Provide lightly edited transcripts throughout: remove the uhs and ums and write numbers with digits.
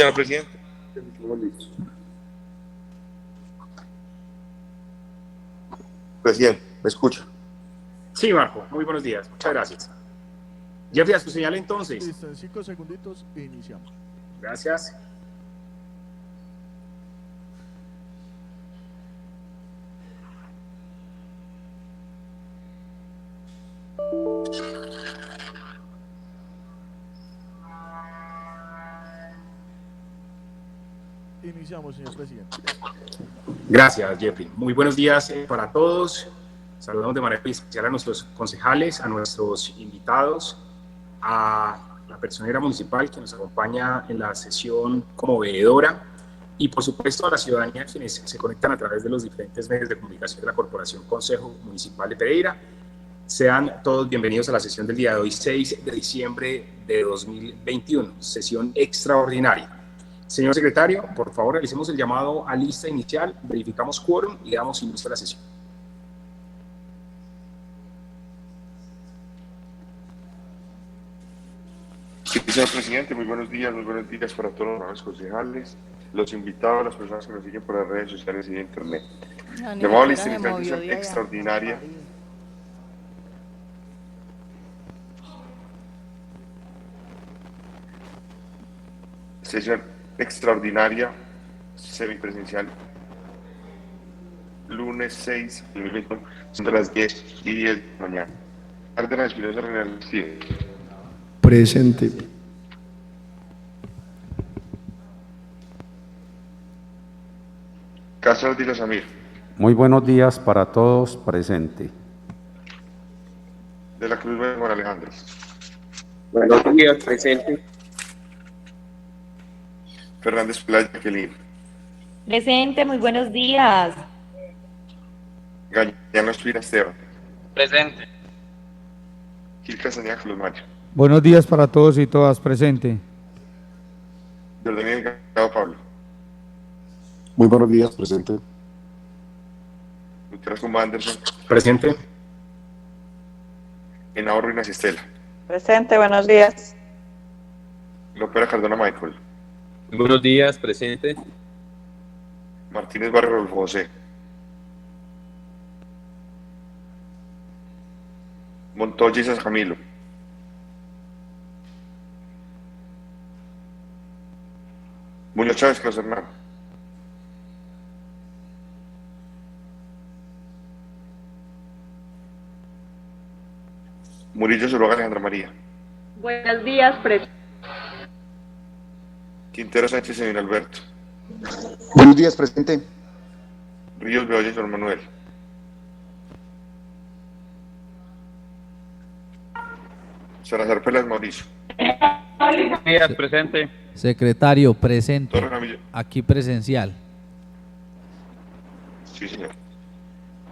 señor presidente. Presidente, ¿me escucha? Sí, Marco, muy buenos días. Muchas gracias. Jeffrey, a su señal entonces. Listo, en 5 segunditos iniciamos. Gracias. Iniciamos, señor presidente. Gracias, Jeffrey. Muy buenos días para todos. Saludamos de manera especial a nuestros concejales, a nuestros invitados, a la personera municipal que nos acompaña en la sesión como veedora y, por supuesto, a la ciudadanía quienes se conectan a través de los diferentes medios de comunicación de la Corporación Consejo Municipal de Pereira. Sean todos bienvenidos a la sesión del día de hoy, 6 de diciembre de 2021, sesión extraordinaria. Señor secretario, por favor, realicemos el llamado a lista inicial, verificamos quórum y damos inicio a la sesión. Sí, señor presidente, muy buenos días para todos los concejales, los invitados, las personas que nos siguen por las redes sociales y de internet. Llamado a lista inicial de sesión extraordinaria. Sesión extraordinaria, semipresencial, lunes 6 de 2021, son de las 10 y 10 de la mañana. Cárdenas Espinosa Renal, sí. Presente. Casas de Samir. Muy buenos días para todos, presente. De la Cruz Juan Alejandro. Buenos días, presente. Fernández Playa, Jacqueline. Presente, muy buenos días. Gañano Espira, Esteban. Presente. Gil Castañeda, Carlos Mario. Buenos días para todos y todas, presente. Jordania Delgado, Pablo. Muy buenos días, presente. Gutiérrez Cumba Anderson. Presente. Henao Ruinas Estela. Presente, buenos días. Lopera Cardona Michael. Buenos días, presente. Martínez Barrio Rodolfo José. Montoya Isas Camilo. Muñoz Chávez Carlos Hernán. Murillo Zuluaga Alejandra María. Buenos días, presente. Quintero Sánchez Emil Alberto. Buenos días, presente. Ríos Beoya Juan Manuel. Salazar Pelas Mauricio. Buenos días, presente. Secretario, presente. Torre Ramillo. Aquí presencial. Sí, señor.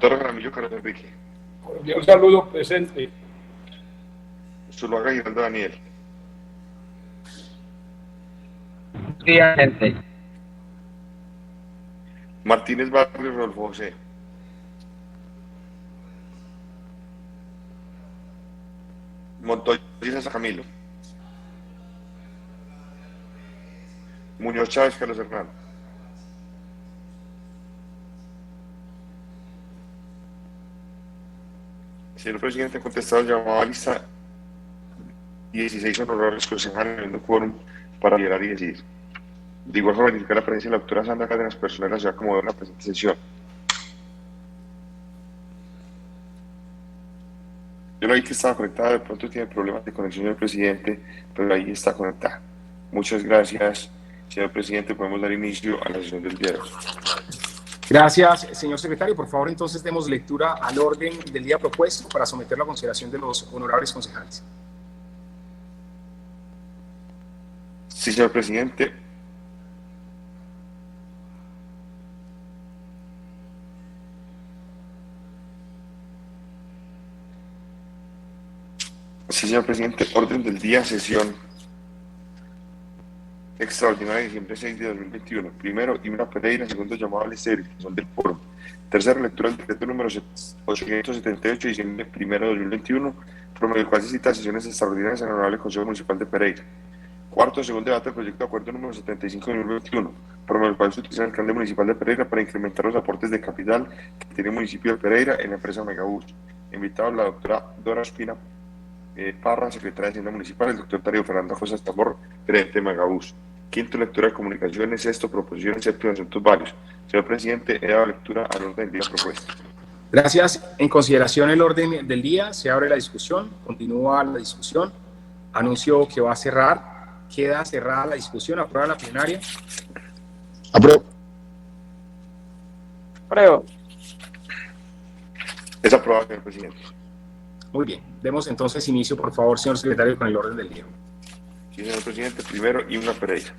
Torre Ramillo Carlos Enrique. Un saludo, presente. Zuluaga Giraldo Daniel. Buenos días, gente. Martínez Barrio Rodolfo José. Montoya Isas Camilo. Muñoz Chávez Carlos Hernán. Señor presidente, ha contestado el llamado a lista 16 honorables concejales habiendo quórum para liderar y decidir. De igual forma, verificar la presencia de la doctora Sandra Cárdenas, personal de la ciudad como de una presente sesión. Yo no vi que estaba conectada, de pronto tiene problemas de conexión el presidente, pero ahí está conectada. Muchas gracias, señor presidente. Podemos dar inicio a la sesión del día de hoy. Gracias, señor secretario. Por favor, entonces demos lectura al orden del día propuesto para someterlo a consideración de los honorables concejales. Sí, señor presidente. Sí, señor presidente. Orden del día, sesión extraordinaria de diciembre 6 de 2021. Primero, Imra Pereira. Segundo, llamado a lista de verificación del quórum. Tercera, lectura del decreto número 878 de diciembre 1 de 2021, por medio del cual se cita sesiones extraordinarias en el Honorable Consejo Municipal de Pereira. Cuarto, segundo debate del proyecto de acuerdo número 75 de 2021, por medio del cual se utiliza el alcalde municipal de Pereira para incrementar los aportes de capital que tiene el municipio de Pereira en la empresa Megabús. Invitado la doctora Dora Espina Parra, secretaria de Hacienda Municipal, el doctor Darío Fernando José Tambor, gerente de Megabús. Quinto, lectura de comunicaciones. Sexto, proposiciones. Séptimo, asuntos varios. Señor presidente, he dado lectura al orden del día propuesto. Gracias. En consideración del orden del día, se abre la discusión, continúa la discusión. Anuncio que va a cerrar. Queda cerrada la discusión. ¿Aprueba la plenaria? Apruebo. Apruebo. Es aprobado, señor presidente. Muy bien. Demos entonces inicio, por favor, señor secretario, con el orden del día. Sí, señor presidente. Primero, Himno a Pereira.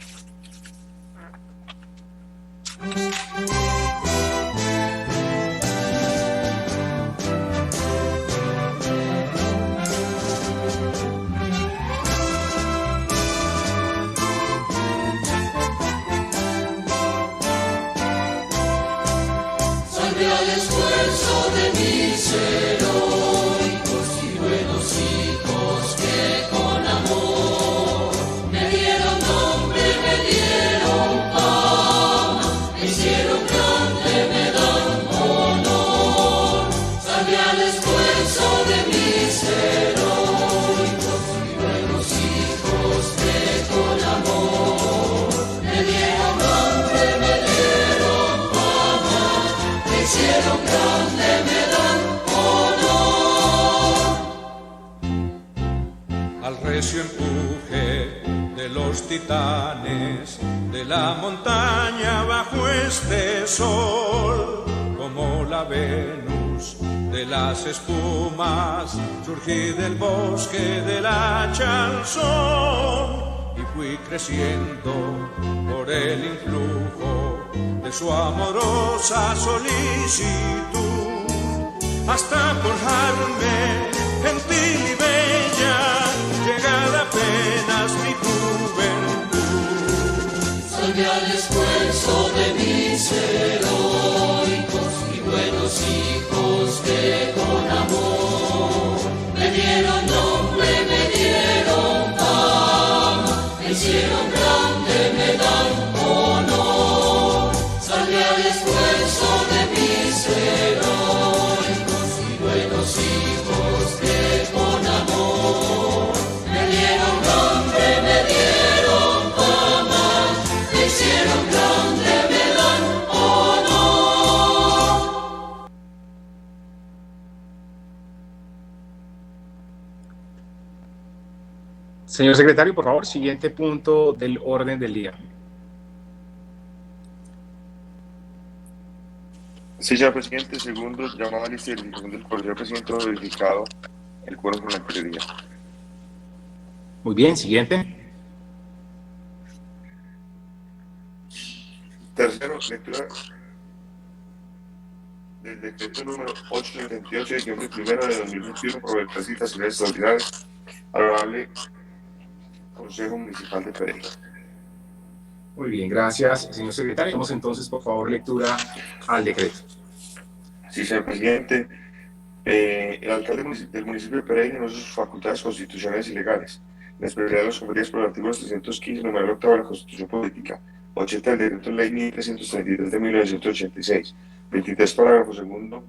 Recio empuje de los titanes de la montaña bajo este sol, como la Venus de las espumas, surgí del bosque del hacha al sol y fui creciendo por el influjo de su amorosa solicitud, hasta forjarme gentil y bella, llegada apenas mi juventud. Salve al esfuerzo de mis heroicos y buenos hijos que con amor me dieron nombre, me dieron fama, me hicieron grande, me dan honor. Salve al esfuerzo de mis heroicos y buenos hijos que con amor me dieron nombre, me dieron fama, me hicieron grande, me dan honor. Señor secretario, por favor, siguiente punto del orden del día. Sí, señor presidente. Segundo, llamada a lista de verificación del Consejo Presidente verificado el quórum con la anterioridad. Muy bien, siguiente. Tercero, lectura del decreto número 878 de diciembre 1 de 2021 por el Presidencia Extraordinarias al Honorable Consejo Municipal de Pereira. Muy bien, gracias, señor secretario. Damos entonces, por favor, lectura al decreto. Sí, señor presidente. El alcalde del municipio de Pereira no usa sus facultades constitucionales y legales, en especial los conferidas por el artículo 315, número 8 de la Constitución Política, 80 del decreto ley 1333 de 1986, 23 parágrafo segundo,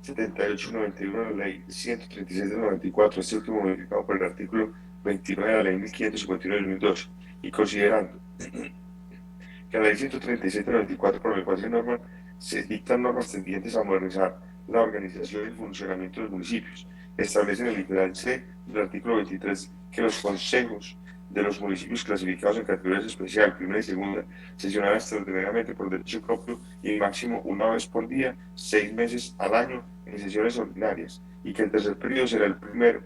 78 y 91 de la ley 136 de 94, este último modificado por el artículo 29 de la ley 1551 de 2012, y considerando que la ley 136 de 94, por la cual se dictan normas tendientes a modernizar la organización y el funcionamiento de los municipios, establece en el literal C del artículo 23 que los consejos de los municipios clasificados en categorías especial, primera y segunda, sesionarán extraordinariamente por derecho propio y máximo una vez por día, 6 meses al año en sesiones ordinarias, y que el tercer periodo será del 1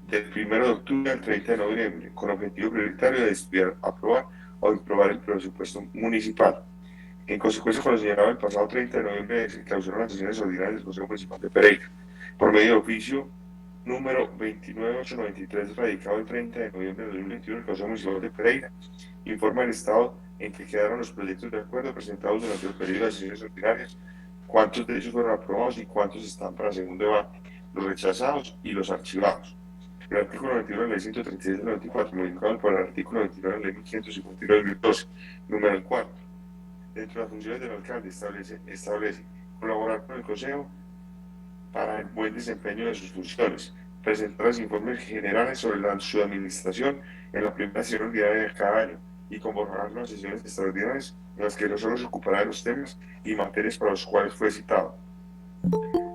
de octubre al 30 de noviembre, con objetivo prioritario de estudiar, aprobar o improbar el presupuesto municipal. En consecuencia, con lo señalado el pasado 30 de noviembre, se clausuraron las sesiones ordinarias del Consejo Municipal de Pereira. Por medio de oficio número 29893, radicado el 30 de noviembre de 2021, el Consejo Municipal de Pereira informa el estado en que quedaron los proyectos de acuerdo presentados durante el periodo de sesiones ordinarias, cuántos de ellos fueron aprobados y cuántos están para segundo debate, los rechazados y los archivados. El artículo 21 de la Ley 136 del 94, modificado por el artículo 29 de la Ley 1551 del 2012, número 4. Dentro de las funciones del alcalde establece colaborar con el Consejo para el buen desempeño de sus funciones, presentar los informes generales sobre su administración en la primera sesión ordinaria de cada año y convocar las sesiones extraordinarias en las que no solo se ocupará de los temas y materias para los cuales fue citado.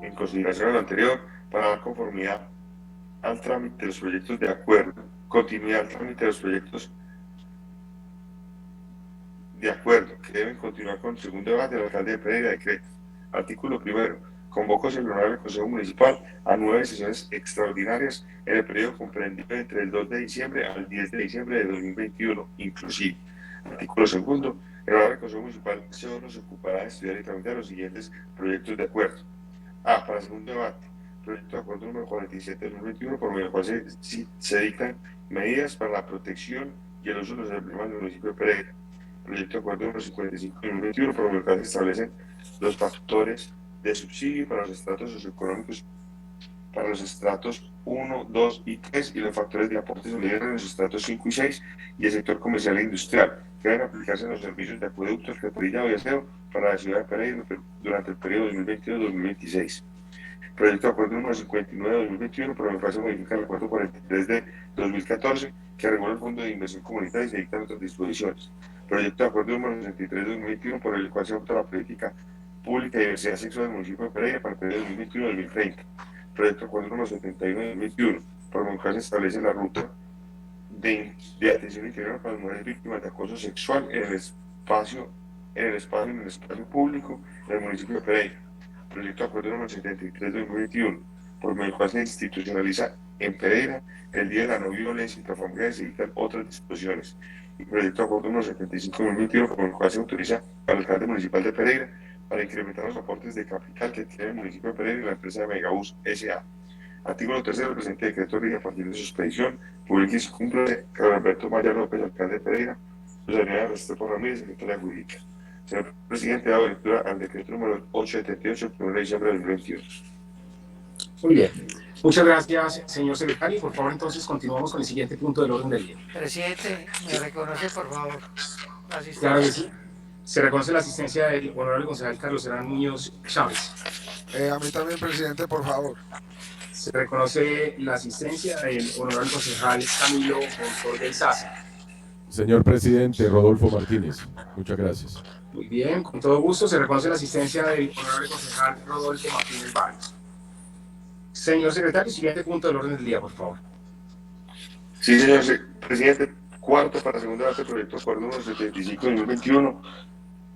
En consideración de lo anterior, para dar conformidad al trámite de los proyectos de acuerdo, continuidad al trámite de los proyectos de acuerdo que deben continuar con el segundo debate del alcalde de Pereira, decreto. Artículo 1. Convocó el Honorable Consejo Municipal a 9 sesiones extraordinarias en el periodo comprendido entre el 2 de diciembre al 10 de diciembre de 2021, inclusive. Artículo 2. El Honorable Consejo Municipal solo se ocupará de estudiar y tramitar los siguientes proyectos de acuerdo. A. Para segundo debate. Proyecto de acuerdo número 47 de 2021, por medio del cual se dictan medidas para la protección y el uso de los emblemas del municipio de Pereira. Proyecto de acuerdo número 55 de 2021, por medio del cual se establecen los factores de subsidio para los estratos socioeconómicos, para los estratos 1, 2 y 3 y los factores de aporte solidario en los estratos 5 y 6 y el sector comercial e industrial, que deben aplicarse en los servicios de acueducto, alcantarillado y aseo para la ciudad de Pereira durante el periodo 2022-2026. Proyecto de acuerdo número 59 de 2021, por el cual se modifica el acuerdo 43 de 2014, que regula el Fondo de Inversión Comunitaria y se dictan otras disposiciones. Proyecto de acuerdo número 63 de 2021, por el cual se adopta la política pública de diversidad sexual del municipio de Pereira para el periodo 2021-2030. Proyecto de acuerdo número 71 de 2021, por el cual se establece la ruta de atención integral para las mujeres víctimas de acoso sexual en el espacio público del municipio de Pereira. Proyecto de acuerdo número 73 de 2021, por el cual se institucionaliza en Pereira el Día de la No Violencia Intrafamiliar y se dictan otras disposiciones. Y proyecto de acuerdo número 75 de 2021, por el cual se autoriza al alcalde municipal de Pereira para incrementar los aportes de capital que tiene el municipio de Pereira y la empresa de Megabus S.A. Artículo 3 del presente decreto rige a partir de su expedición, publica y se cumple Carlos Alberto Maya López, alcalde de Pereira, José María Restrepo Ramírez, secretaria jurídica. Señor presidente, hago lectura al decreto número 878, 1 de diciembre de 2021. Muy bien. Muchas gracias, señor secretario. Por favor, entonces, continuamos con el siguiente punto del orden del día. Presidente, ¿me reconoce, por favor, la asistencia? Claro que sí. Se reconoce la asistencia del honorable concejal Carlos Serán Muñoz Chávez. A mí también, presidente, por favor. Se reconoce la asistencia del honorable concejal Camilo Montoya Izaza. Señor presidente, Rodolfo Martínez. Muchas gracias. Muy bien, con todo gusto. Se reconoce la asistencia del honorable concejal Rodolfo Martínez Barrios. Señor secretario, siguiente punto del orden del día, por favor. Sí, señor presidente. Cuarto, para segundo debate, proyecto de acuerdo número 75 de 2021,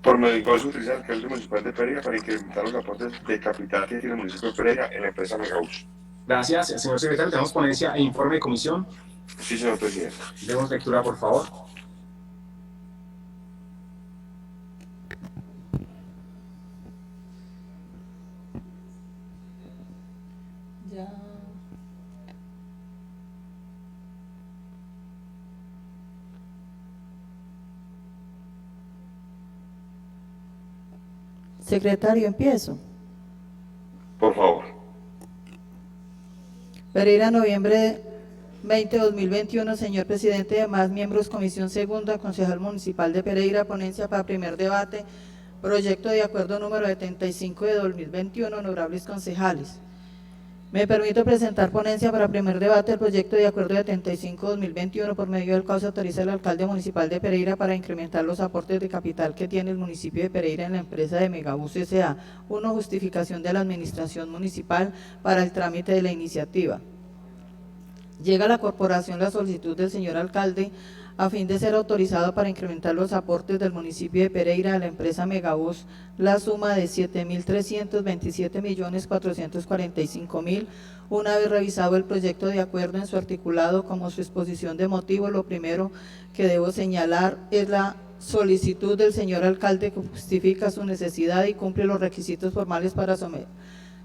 por medio del cual se utiliza el alcalde municipal de Pereira para incrementar los aportes de capital que tiene el municipio de Pereira en la empresa Megabus. Gracias, señor secretario. Tenemos ponencia e informe de comisión. Sí, señor presidente. Demos lectura, por favor. Secretario, empiezo. Por favor. Pereira, noviembre 20 de 2021, señor presidente y demás miembros, comisión segunda, concejal municipal de Pereira, ponencia para primer debate, proyecto de acuerdo número 75 de 2021, honorables concejales. Me permito presentar ponencia para primer debate el proyecto de acuerdo 75-2021, por medio del cual se autoriza al alcalde municipal de Pereira para incrementar los aportes de capital que tiene el municipio de Pereira en la empresa de Megabus S.A. 1. Justificación de la administración municipal para el trámite de la iniciativa. Llega a la corporación la solicitud del señor alcalde a fin de ser autorizado para incrementar los aportes del municipio de Pereira a la empresa Megabus, la suma de 7.327.445.000, una vez revisado el proyecto de acuerdo en su articulado como su exposición de motivos. Lo primero que debo señalar es la solicitud del señor alcalde que justifica su necesidad y cumple los requisitos formales para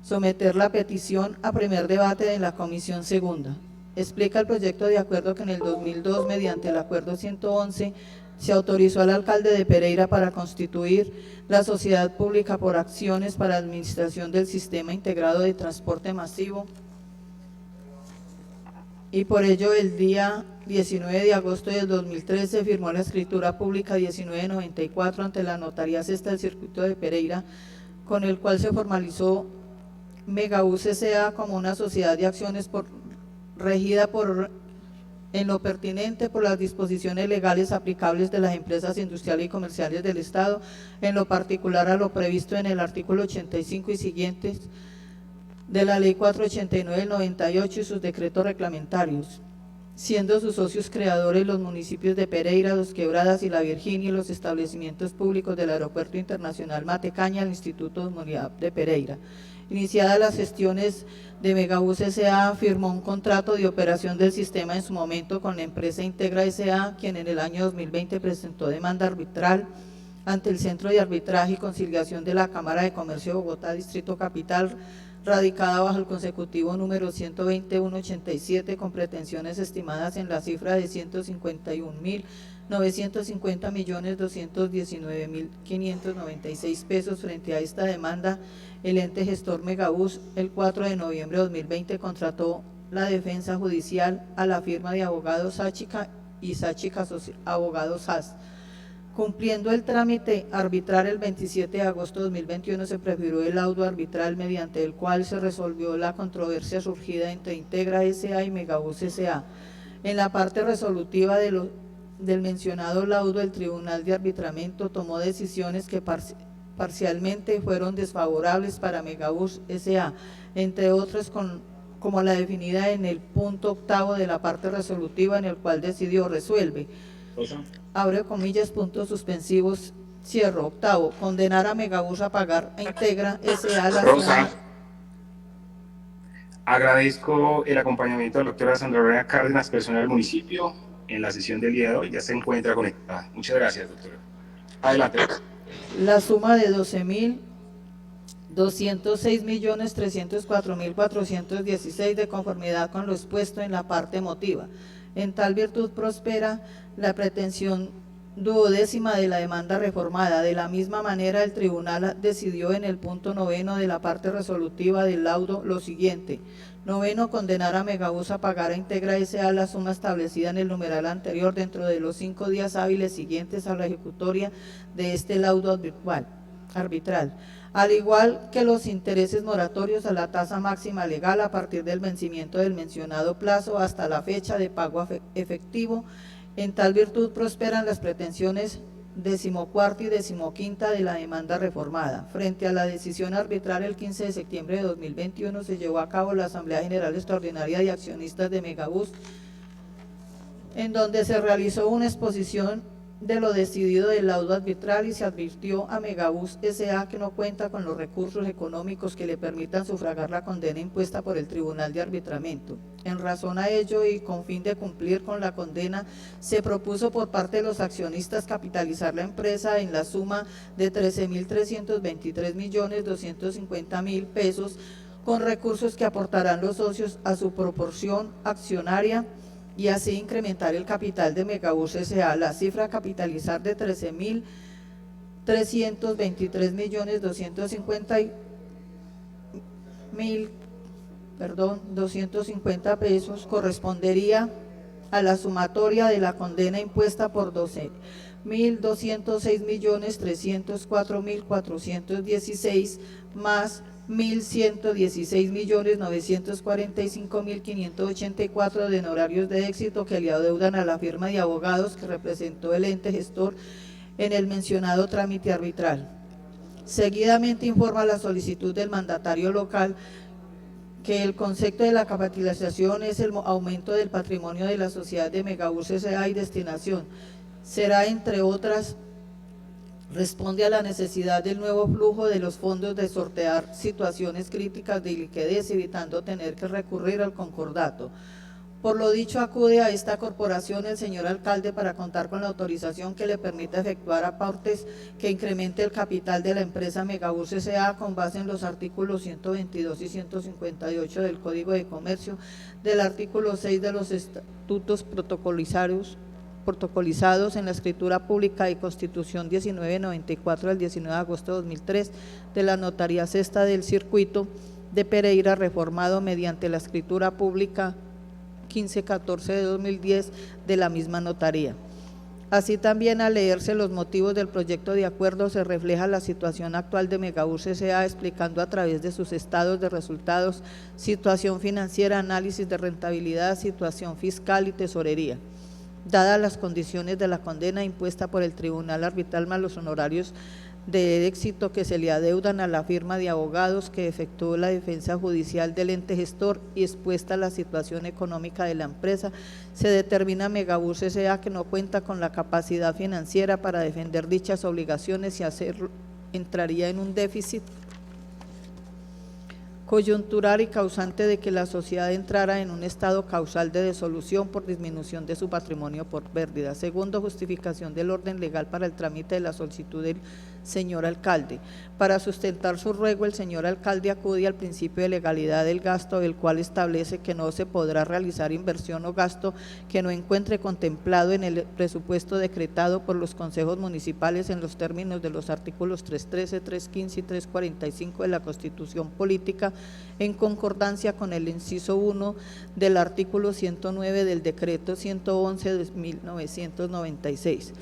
someter la petición a primer debate en la comisión segunda. Explica el proyecto de acuerdo que en el 2002, mediante el acuerdo 111, se autorizó al alcalde de Pereira para constituir la Sociedad Pública por Acciones para la Administración del Sistema Integrado de Transporte Masivo y por ello el día 19 de agosto del 2013 firmó la escritura pública 1994 ante la Notaría Sexta del Circuito de Pereira, con el cual se formalizó Megabus S.A. como una sociedad de acciones regida en lo pertinente por las disposiciones legales aplicables de las empresas industriales y comerciales del Estado, en lo particular a lo previsto en el artículo 85 y siguientes de la Ley 489 del 98 y sus decretos reglamentarios, siendo sus socios creadores los municipios de Pereira, Dos Quebradas y La Virginia y los establecimientos públicos del Aeropuerto Internacional Matecaña, el Instituto de Movilidad de Pereira. Iniciadas las gestiones de Megabus S.A., firmó un contrato de operación del sistema en su momento con la empresa Integra S.A., quien en el año 2020 presentó demanda arbitral ante el Centro de Arbitraje y Conciliación de la Cámara de Comercio de Bogotá, Distrito Capital, radicada bajo el consecutivo número 120.187, con pretensiones estimadas en la cifra de 151.950.219.596 pesos. Frente a esta demanda, el ente gestor Megabus, el 4 de noviembre de 2020, contrató la defensa judicial a la firma de abogados Sáchica y Sáchica Abogados SAS. Cumpliendo el trámite arbitral, el 27 de agosto de 2021 se prefirió el laudo arbitral mediante el cual se resolvió la controversia surgida entre Integra S.A. y Megabus S.A. En la parte resolutiva del mencionado laudo, el Tribunal de Arbitramiento tomó decisiones que parcialmente fueron desfavorables para Megabus S.A., entre otras como la definida en el punto octavo de la parte resolutiva, en el cual decidió resuelve. Abre comillas, puntos suspensivos, cierro. Octavo, condenar a Megabus a pagar a Integra S.A. la Rosa, agradezco el acompañamiento de la doctora Sandra Lorena Cárdenas, personal del municipio, en la sesión del día de hoy. Ya se encuentra conectada. Muchas gracias, doctora. Adelante. La suma de 12.206.304.416 de conformidad con lo expuesto en la parte emotiva. En tal virtud prospera la pretensión duodécima de la demanda reformada. De la misma manera, el tribunal decidió en el punto noveno de la parte resolutiva del laudo lo siguiente. Noveno, condenar a Megabus a pagar a Integra S.A. la suma establecida en el numeral anterior dentro de los 5 días hábiles siguientes a la ejecutoria de este laudo arbitral, al igual que los intereses moratorios a la tasa máxima legal a partir del vencimiento del mencionado plazo hasta la fecha de pago efectivo. En tal virtud prosperan las pretensiones 14ª y 15ª de la demanda reformada. Frente a la decisión arbitral, el 15 de septiembre de 2021 se llevó a cabo la Asamblea General Extraordinaria de Accionistas de Megabus, en donde se realizó una exposición de lo decidido del laudo arbitral y se advirtió a Megabus S.A. que no cuenta con los recursos económicos que le permitan sufragar la condena impuesta por el Tribunal de Arbitramiento. En razón a ello y con fin de cumplir con la condena, se propuso por parte de los accionistas capitalizar la empresa en la suma de 13.323.250.000 pesos con recursos que aportarán los socios a su proporción accionaria y así incrementar el capital de Megabus S.A. La cifra a capitalizar de 13.323.250.000 pesos correspondería a la sumatoria de la condena impuesta por 12.206.304.416 más 1.116.945.584 de honorarios de éxito que le adeudan a la firma de abogados que representó el ente gestor en el mencionado trámite arbitral. Seguidamente informa la solicitud del mandatario local que el concepto de la capitalización es el aumento del patrimonio de la sociedad de Megabus S.A. y destinación. Será, entre otras, responde a la necesidad del nuevo flujo de los fondos de sortear situaciones críticas de liquidez, evitando tener que recurrir al concordato. Por lo dicho, acude a esta corporación el señor alcalde para contar con la autorización que le permita efectuar aportes que incremente el capital de la empresa Megabus S.A. con base en los artículos 122 y 158 del Código de Comercio, del artículo 6 de los estatutos protocolizados en la escritura pública y Constitución 1994 del 19 de agosto de 2003 de la Notaría Sexta del Circuito de Pereira, reformado mediante la escritura pública 1514 de 2010 de la misma notaría. Así también, al leerse los motivos del proyecto de acuerdo, se refleja la situación actual de Megabus S.A., explicando a través de sus estados de resultados, situación financiera, análisis de rentabilidad, situación fiscal y tesorería. Dadas las condiciones de la condena impuesta por el Tribunal Arbitral más los honorarios de éxito que se le adeudan a la firma de abogados que efectuó la defensa judicial del ente gestor y expuesta a la situación económica de la empresa, se determina Megabus S.A. que no cuenta con la capacidad financiera para defender dichas obligaciones y hacerlo entraría en un déficit coyuntural y causante de que la sociedad entrara en un estado causal de disolución por disminución de su patrimonio por pérdida. Segundo, justificación del orden legal para el trámite de la solicitud del señor alcalde. Para sustentar su ruego, el señor alcalde acude al principio de legalidad del gasto, el cual establece que no se podrá realizar inversión o gasto que no encuentre contemplado en el presupuesto decretado por los consejos municipales en los términos de los artículos 313, 315 y 345 de la Constitución Política, en concordancia con el inciso 1 del artículo 109 del decreto 111 de 1996.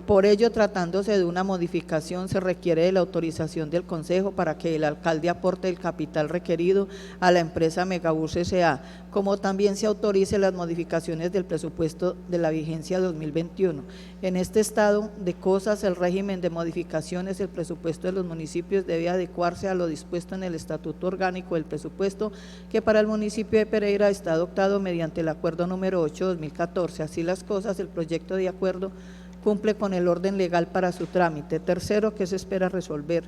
Por ello, tratándose de una modificación, se requiere de la autorización del Consejo para que el alcalde aporte el capital requerido a la empresa Megabus S.A., como también se autorice las modificaciones del presupuesto de la vigencia 2021. En este estado de cosas, el régimen de modificaciones del presupuesto de los municipios debe adecuarse a lo dispuesto en el Estatuto Orgánico del Presupuesto, que para el municipio de Pereira está adoptado mediante el Acuerdo número 8/2014. Así las cosas, el proyecto de acuerdo cumple con el orden legal para su trámite. Tercero, ¿qué se espera resolver?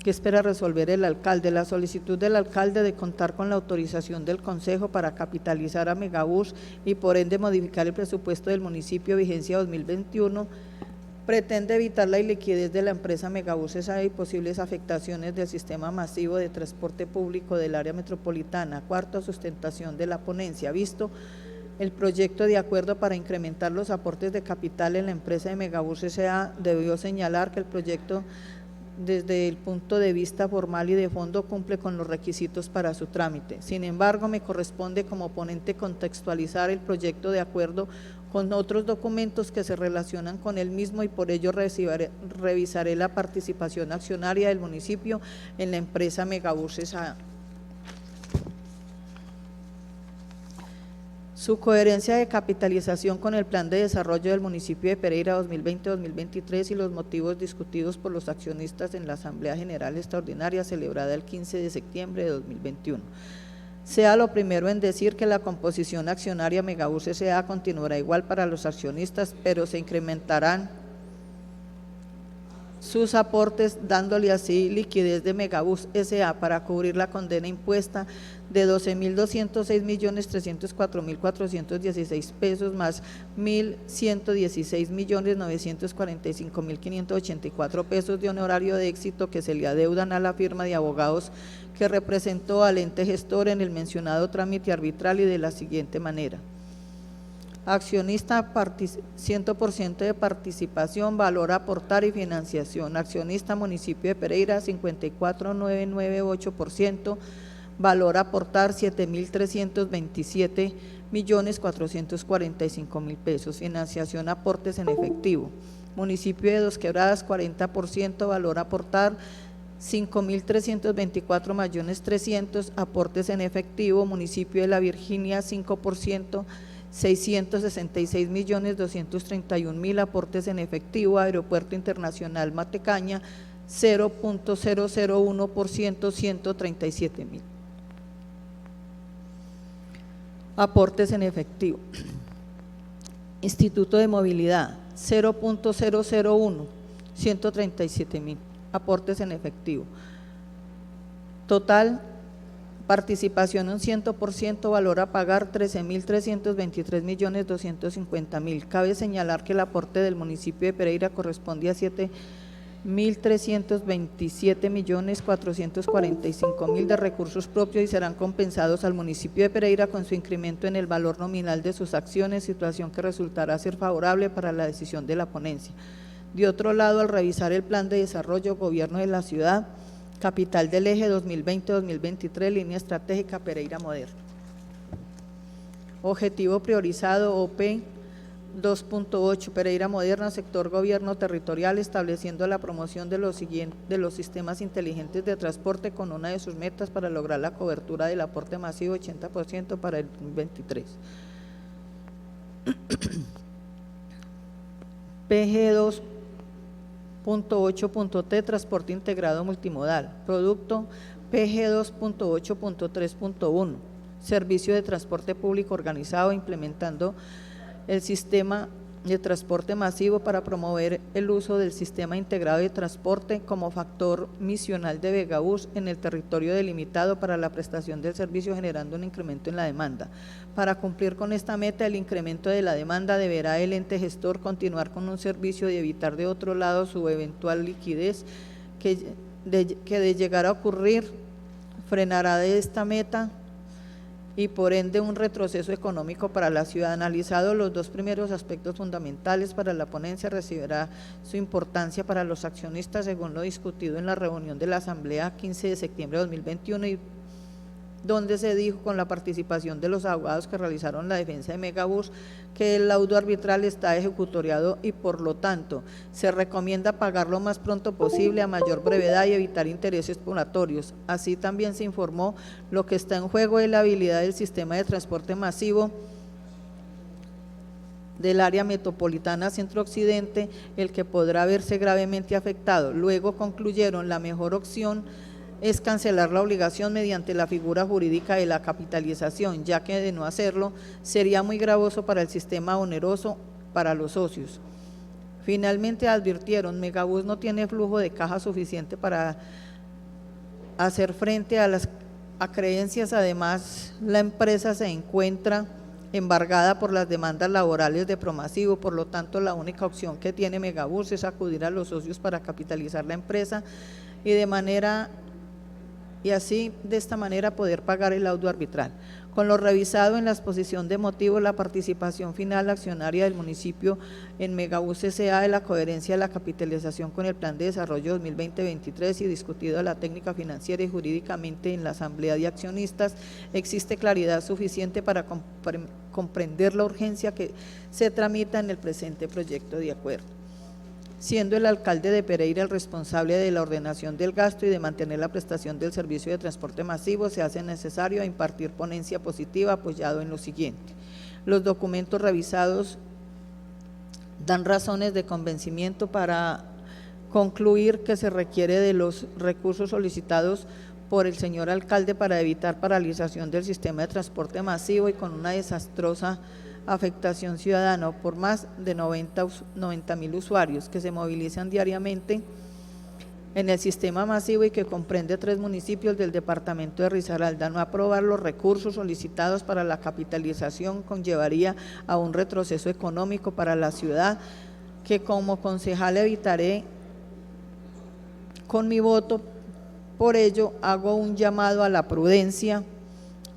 ¿Qué espera resolver el alcalde? La solicitud del alcalde de contar con la autorización del Consejo para capitalizar a Megabus y por ende modificar el presupuesto del municipio vigencia 2021 pretende evitar la iliquidez de la empresa Megabus S.A. y posibles afectaciones del sistema masivo de transporte público del área metropolitana. Cuarto, sustentación de la ponencia. Visto el proyecto de acuerdo para incrementar los aportes de capital en la empresa de Megabus S.A., debió señalar que el proyecto, desde el punto de vista formal y de fondo, cumple con los requisitos para su trámite. Sin embargo, me corresponde como ponente contextualizar el proyecto de acuerdo con otros documentos que se relacionan con el mismo y por ello revisaré la participación accionaria del municipio en la empresa Megabus S.A. Su coherencia de capitalización con el Plan de Desarrollo del municipio de Pereira 2020-2023 y los motivos discutidos por los accionistas en la Asamblea General Extraordinaria celebrada el 15 de septiembre de 2021. Sea lo primero en decir que la composición accionaria Megabus S.A. continuará igual para los accionistas, pero se incrementarán sus aportes, dándole así liquidez de Megabus S.A. para cubrir la condena impuesta de 12.206.304.416 pesos más 1.116.945.584 pesos de honorario de éxito que se le adeudan a la firma de abogados que representó al ente gestor en el mencionado trámite arbitral y de la siguiente manera. Accionista 100% de participación, valor a aportar y financiación. Accionista municipio de Pereira 54.998%, valor a aportar 7.327.445.000 pesos. Financiación, aportes en efectivo. Municipio de Dos Quebradas 40%, valor a aportar 5.324.300.000, aportes en efectivo. Municipio de La Virginia 5%, 666.231.000, aportes en efectivo. Aeropuerto Internacional Matecaña 0.001%, 137.000. Aportes en efectivo. Instituto de Movilidad 0.001, 137.000, aportes en efectivo. Total participación un 100%, valor a pagar 13.323.250.000. Cabe señalar que el aporte del municipio de Pereira corresponde a 7.327.445.000 de recursos propios y serán compensados al municipio de Pereira con su incremento en el valor nominal de sus acciones, situación que resultará ser favorable para la decisión de la ponencia. De otro lado, al revisar el plan de desarrollo gobierno de la ciudad, capital del eje 2020-2023, línea estratégica Pereira Moderno. Objetivo priorizado OP 2.8, Pereira Moderna, sector gobierno territorial, estableciendo la promoción de los sistemas inteligentes de transporte con una de sus metas para lograr la cobertura del aporte masivo 80% para el 2023. PG 2.8.T, transporte integrado multimodal. Producto PG 2.8.3.1, servicio de transporte público organizado, implementando el sistema de transporte masivo para promover el uso del sistema integrado de transporte como factor misional de Megabús en el territorio delimitado para la prestación del servicio, generando un incremento en la demanda. Para cumplir con esta meta, el incremento de la demanda, deberá el ente gestor continuar con un servicio y evitar de otro lado su eventual liquidez que de llegar a ocurrir frenará de esta meta y por ende un retroceso económico para la ciudad. Analizados los dos primeros aspectos fundamentales para la ponencia, recibirá su importancia para los accionistas según lo discutido en la reunión de la Asamblea 15 de septiembre de 2021 y donde se dijo con la participación de los abogados que realizaron la defensa de Megabús que el laudo arbitral está ejecutoriado y por lo tanto se recomienda pagar lo más pronto posible a mayor brevedad y evitar intereses moratorios. Así también se informó lo que está en juego es la habilidad del sistema de transporte masivo del área metropolitana centro-occidente, el que podrá verse gravemente afectado. Luego concluyeron la mejor opción es cancelar la obligación mediante la figura jurídica de la capitalización, ya que de no hacerlo sería muy gravoso para el sistema, oneroso para los socios. Finalmente advirtieron, Megabús no tiene flujo de caja suficiente para hacer frente a las acreencias. Además, la empresa se encuentra embargada por las demandas laborales de Promasivo, por lo tanto la única opción que tiene Megabús es acudir a los socios para capitalizar la empresa y así de esta manera poder pagar el laudo arbitral. Con lo revisado en la exposición de motivos, la participación final accionaria del municipio en Megabús S.A. de la coherencia de la capitalización con el plan de desarrollo 2020-2023 y discutido la técnica financiera y jurídicamente en la asamblea de accionistas, existe claridad suficiente para comprender la urgencia que se tramita en el presente proyecto de acuerdo. Siendo el alcalde de Pereira el responsable de la ordenación del gasto y de mantener la prestación del servicio de transporte masivo, se hace necesario impartir ponencia positiva apoyado en lo siguiente. Los documentos revisados dan razones de convencimiento para concluir que se requiere de los recursos solicitados por el señor alcalde para evitar paralización del sistema de transporte masivo y con una desastrosa afectación ciudadana por más de 90.000 usuarios que se movilizan diariamente en el sistema masivo y que comprende 3 municipios del departamento de Risaralda. No aprobar los recursos solicitados para la capitalización conllevaría a un retroceso económico para la ciudad que como concejal evitaré con mi voto. Por ello hago un llamado a la prudencia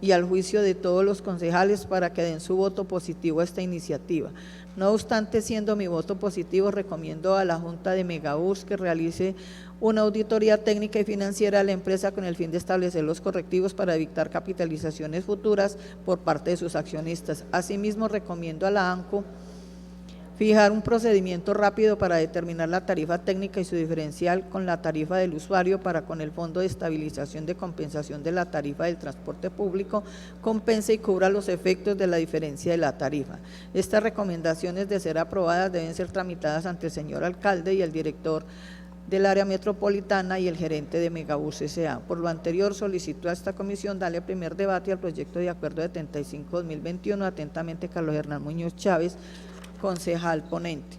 y al juicio de todos los concejales para que den su voto positivo a esta iniciativa. No obstante, siendo mi voto positivo, recomiendo a la Junta de Megabús que realice una auditoría técnica y financiera a la empresa con el fin de establecer los correctivos para evitar capitalizaciones futuras por parte de sus accionistas. Asimismo, recomiendo a la ANCO fijar un procedimiento rápido para determinar la tarifa técnica y su diferencial con la tarifa del usuario para con el Fondo de Estabilización de Compensación de la Tarifa del Transporte Público compense y cubra los efectos de la diferencia de la tarifa. Estas recomendaciones, de ser aprobadas, deben ser tramitadas ante el señor alcalde y el director del área metropolitana y el gerente de Megabús S.A. Por lo anterior, solicito a esta comisión darle primer debate al proyecto de acuerdo de 75-2021. Atentamente, Carlos Hernán Muñoz Chávez, concejal ponente.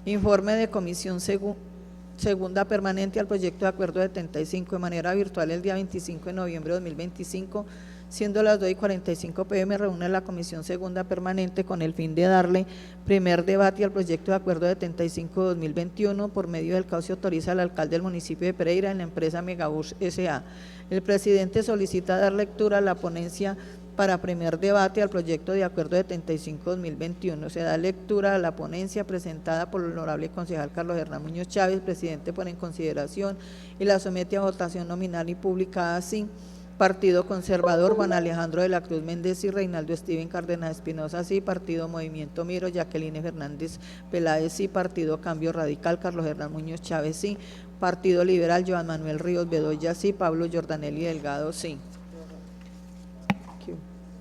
Informe de comisión segunda permanente al proyecto de acuerdo de 75 de manera virtual el día 25 de noviembre de 2025, siendo las 2:45 p.m. reúne la comisión segunda permanente con el fin de darle primer debate al proyecto de acuerdo de 75 de 2021, por medio del cual se autoriza al alcalde del municipio de Pereira en la empresa Megabús S.A. El presidente solicita dar lectura a la ponencia para primer debate al proyecto de acuerdo de 75-2021. Se da lectura a la ponencia presentada por el honorable concejal Carlos Hernán Muñoz Chávez, presidente, pone en consideración y la somete a votación nominal y publicada así. Partido Conservador, Juan Alejandro de la Cruz Méndez y Reinaldo Steven Cárdenas Espinosa, sí. Partido Movimiento Miro, Jacqueline Fernández Peláez, sí. Partido Cambio Radical, Carlos Hernán Muñoz Chávez, sí. Partido Liberal, Joan Manuel Ríos Bedoya, sí. Pablo Jordanelli Delgado, sí.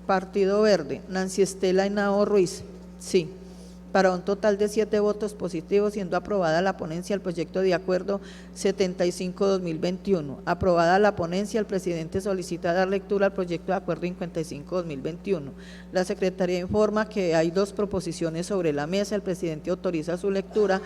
Partido Verde, Nancy Estela Henao Ruiz, sí. Para un total de 7 votos positivos, siendo aprobada la ponencia del proyecto de acuerdo 75-2021. Aprobada la ponencia, el presidente solicita dar lectura al proyecto de acuerdo 55-2021. La Secretaría informa que hay 2 proposiciones sobre la mesa, el presidente autoriza su lectura.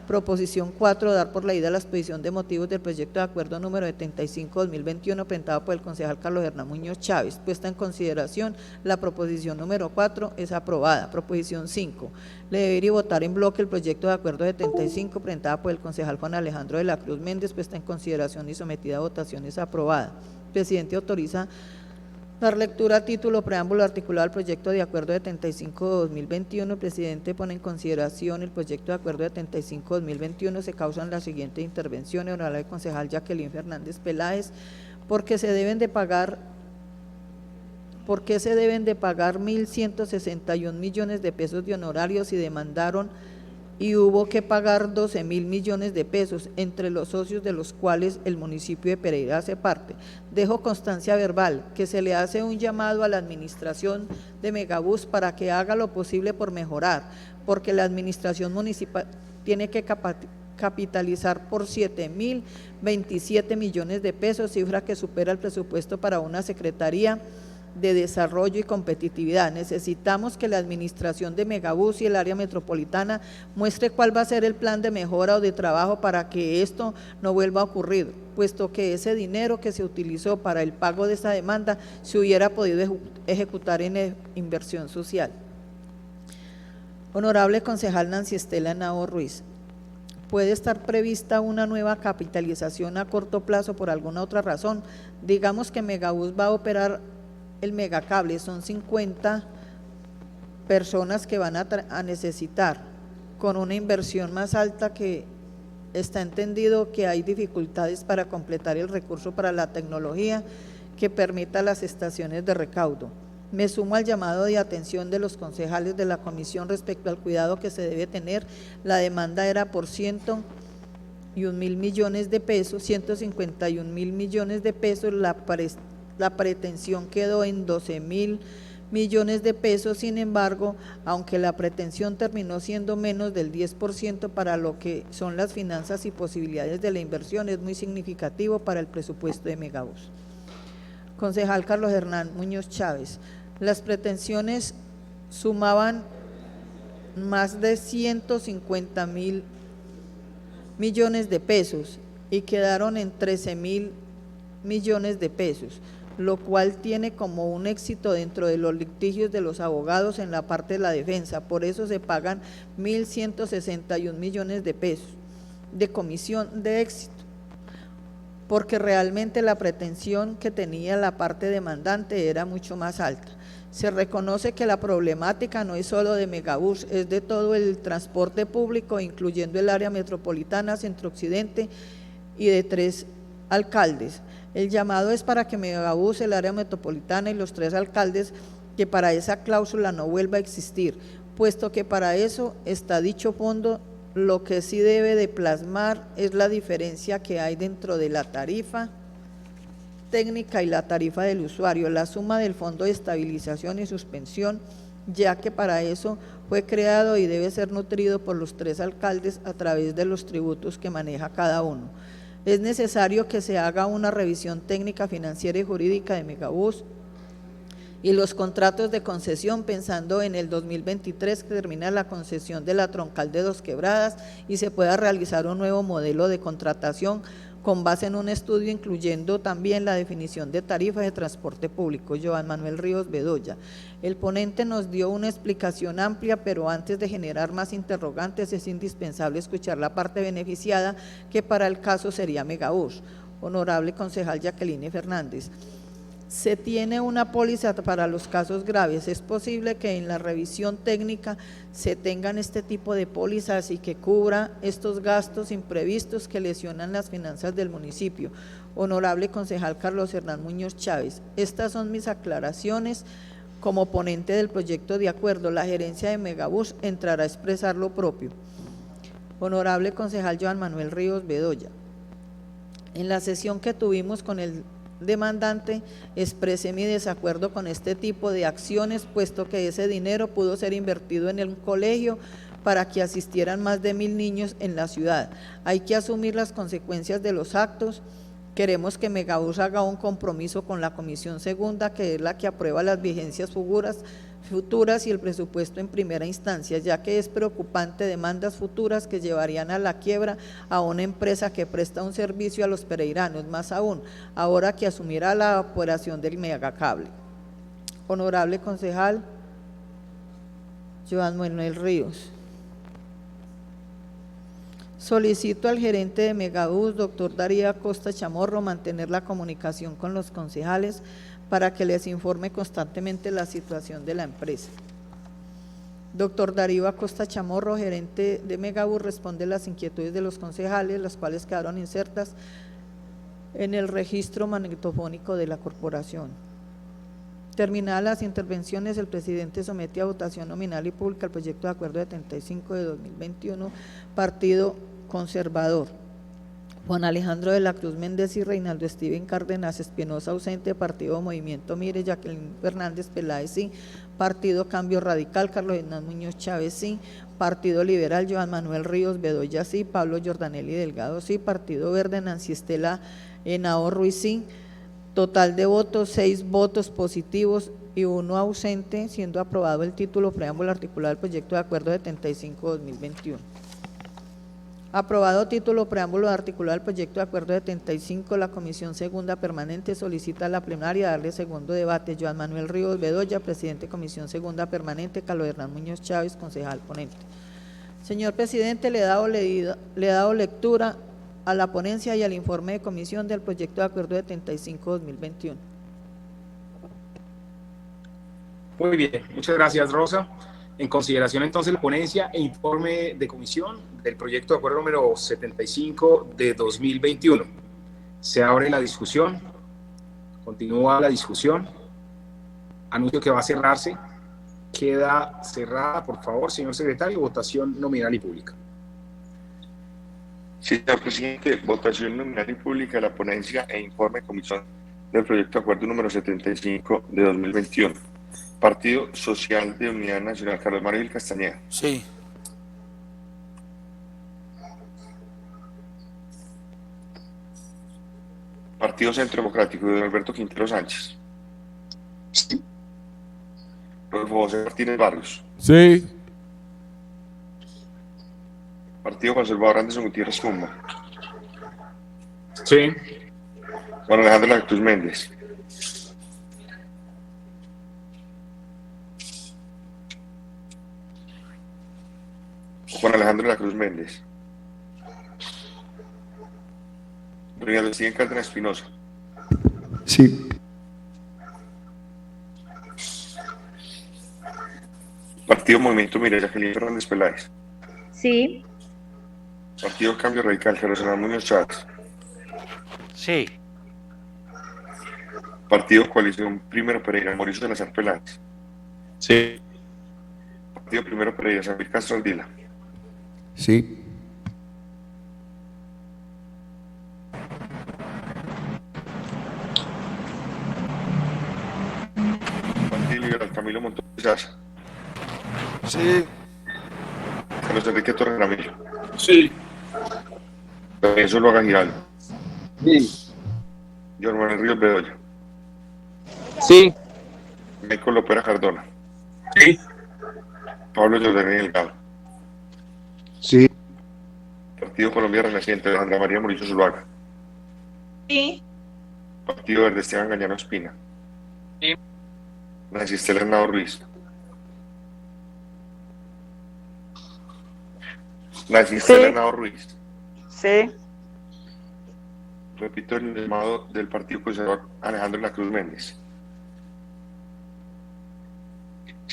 Proposición 4, dar por leída la exposición de motivos del proyecto de acuerdo número 75-2021 presentado por el concejal Carlos Hernán Muñoz Chávez. Puesta en consideración, la proposición número 4 es aprobada. Proposición 5, leer y votar en bloque el proyecto de acuerdo 75 presentado por el concejal Juan Alejandro de la Cruz Méndez, puesta en consideración y sometida a votación, es aprobada. El presidente autoriza dar lectura a título, preámbulo, articulado al proyecto de acuerdo 75-2021. El presidente pone en consideración el proyecto de acuerdo 75-2021. Se causan las siguientes intervenciones. Honorable concejal Jacqueline Fernández Peláez, ¿por qué se deben de pagar 1.161 millones de pesos de honorarios y demandaron y hubo que pagar 12.000 millones de pesos, entre los socios de los cuales el municipio de Pereira hace parte? Dejo constancia verbal que se le hace un llamado a la administración de Megabús para que haga lo posible por mejorar, porque la administración municipal tiene que capitalizar por 7.027 millones de pesos, cifra que supera el presupuesto para una secretaría de Desarrollo y Competitividad. Necesitamos que la administración de Megabús y el área metropolitana muestre cuál va a ser el plan de mejora o de trabajo para que esto no vuelva a ocurrir, puesto que ese dinero que se utilizó para el pago de esa demanda se hubiera podido ejecutar en inversión social. Honorable concejal Nancy Estela Henao Ruiz, ¿puede estar prevista una nueva capitalización a corto plazo por alguna otra razón? Digamos que Megabús va a operar el megacable, son 50 personas que van a necesitar, con una inversión más alta, que está entendido que hay dificultades para completar el recurso para la tecnología que permita las estaciones de recaudo. Me sumo al llamado de atención de los concejales de la comisión respecto al cuidado que se debe tener. La demanda era por 101.000 millones de pesos, 151.000 millones de pesos, la pretensión quedó en 12.000 millones de pesos. Sin embargo, aunque la pretensión terminó siendo menos del 10% para lo que son las finanzas y posibilidades de la inversión, es muy significativo para el presupuesto de Megabús. Concejal Carlos Hernán Muñoz Chávez, las pretensiones sumaban más de 150.000 millones de pesos y quedaron en 13.000 millones de pesos, lo cual tiene como un éxito dentro de los litigios de los abogados en la parte de la defensa. Por eso se pagan 1.161 millones de pesos de comisión de éxito, porque realmente la pretensión que tenía la parte demandante era mucho más alta. Se reconoce que la problemática no es solo de Megabús, es de todo el transporte público, incluyendo el área metropolitana, Centro Occidente y de 3 alcaldes. El llamado es para que Megabús, el área metropolitana y los 3 alcaldes, que para esa cláusula no vuelva a existir, puesto que para eso está dicho fondo. Lo que sí debe de plasmar es la diferencia que hay dentro de la tarifa técnica y la tarifa del usuario, la suma del fondo de estabilización y suspensión, ya que para eso fue creado y debe ser nutrido por los 3 alcaldes a través de los tributos que maneja cada uno. Es necesario que se haga una revisión técnica, financiera y jurídica de Megabús y los contratos de concesión, pensando en el 2023 que termina la concesión de la troncal de Dos Quebradas y se pueda realizar un nuevo modelo de contratación con base en un estudio incluyendo también la definición de tarifas de transporte público. Joan Manuel Ríos Bedoya. El ponente nos dio una explicación amplia, pero antes de generar más interrogantes es indispensable escuchar la parte beneficiada, que para el caso sería Megabús. Honorable concejal Jacqueline Fernández, se tiene una póliza para los casos graves. Es posible que en la revisión técnica se tengan este tipo de pólizas y que cubra estos gastos imprevistos que lesionan las finanzas del municipio. Honorable concejal Carlos Hernán Muñoz Chávez, estas son mis aclaraciones. Como ponente del proyecto de acuerdo, la gerencia de Megabús entrará a expresar lo propio. Honorable concejal Joan Manuel Ríos Bedoya, en la sesión que tuvimos con el demandante, expresé mi desacuerdo con este tipo de acciones, puesto que ese dinero pudo ser invertido en un colegio para que asistieran más de 1000 niños en la ciudad. Hay que asumir las consecuencias de los actos. Queremos que Megabús haga un compromiso con la Comisión Segunda, que es la que aprueba las vigencias futuras y el presupuesto en primera instancia, ya que es preocupante demandas futuras que llevarían a la quiebra a una empresa que presta un servicio a los pereiranos, más aún, ahora que asumirá la operación del megacable. Honorable concejal Joan Manuel Ríos. Solicito al gerente de Megabús, doctor Darío Acosta Chamorro, mantener la comunicación con los concejales para que les informe constantemente la situación de la empresa. Doctor Darío Acosta Chamorro, gerente de Megabús, responde las inquietudes de los concejales, las cuales quedaron insertas en el registro magnetofónico de la corporación. Terminadas las intervenciones, el presidente somete a votación nominal y pública el proyecto de acuerdo de 35 de 2021, Partido Conservador. Juan Alejandro de la Cruz Méndez y Reinaldo Steven Cárdenas Espinosa ausente, Partido Movimiento Mire, Jacqueline Fernández Peláez sí, Partido Cambio Radical, Carlos Hernán Muñoz Chávez sí, Partido Liberal, Joan Manuel Ríos Bedoya sí, Pablo Jordanelli Delgado sí, Partido Verde, Nancy Estela Henao Ruiz sí. Total de votos, 6 votos positivos y 1 ausente, siendo aprobado el título preámbulo articulado del proyecto de acuerdo de 75-2021. Aprobado título preámbulo articulado del proyecto de acuerdo de 75, la Comisión Segunda Permanente solicita a la plenaria darle segundo debate. Joan Manuel Ríos Bedoya, presidente Comisión Segunda Permanente, Carlos Hernán Muñoz Chávez, concejal ponente. Señor presidente, le he dado lectura a la ponencia y al informe de comisión del proyecto de acuerdo de 35-2021. Muy bien, muchas gracias, Rosa. En consideración entonces la ponencia e informe de comisión del proyecto de acuerdo número 75 de 2021. Se abre la discusión, continúa la discusión. Anuncio que va a cerrarse. Queda cerrada, por favor, señor secretario, votación nominal y pública. Sí, señor presidente, votación nominal y pública de la ponencia e informe de comisión del proyecto de acuerdo número 75 de 2021. Partido Social de Unidad Nacional, Carlos Mario Castañeda. Sí. Partido Centro Democrático, de Alberto Quintero Sánchez. Sí. Rodolfo José Martínez Barrios. Sí. Partido Conservador Anderson Gutiérrez Pumba. Sí. Juan Alejandro de la Cruz Méndez. Juan Alejandro de la Cruz Méndez. Reinaldo Steven Cárdenas Espinosa. Sí. Partido Movimiento Mire, Jacqueline Fernández Peláez. Sí. Partido Cambio Radical, Carlos Hernán Muñoz Chávez. Sí. Partido Coalición Primero Pereira, Mauricio Salazar Peláez. Sí. Partido Primero Pereira, Samir Castro Aldila. Sí. Partido Liberal, Camilo Montoya. Sí. Carlos Enrique Torres Ramiro. Sí. También solo haga Giraldo. Sí. Joan Manuel Ríos Bedoya. Sí. Michael Lopera Cardona. Sí. Pablo Jordanelli Delgado. Sí. Partido Colombia Renaciente, Alejandra María Murillo Zuluaga. Sí. Partido Verde, Esteban Gañano Espina. Sí. Nancy Estela Henao Ruiz. Nancy Estela Henao Ruiz. Sí. Repito el llamado del Partido Conservador, Alejandro de la Cruz Méndez.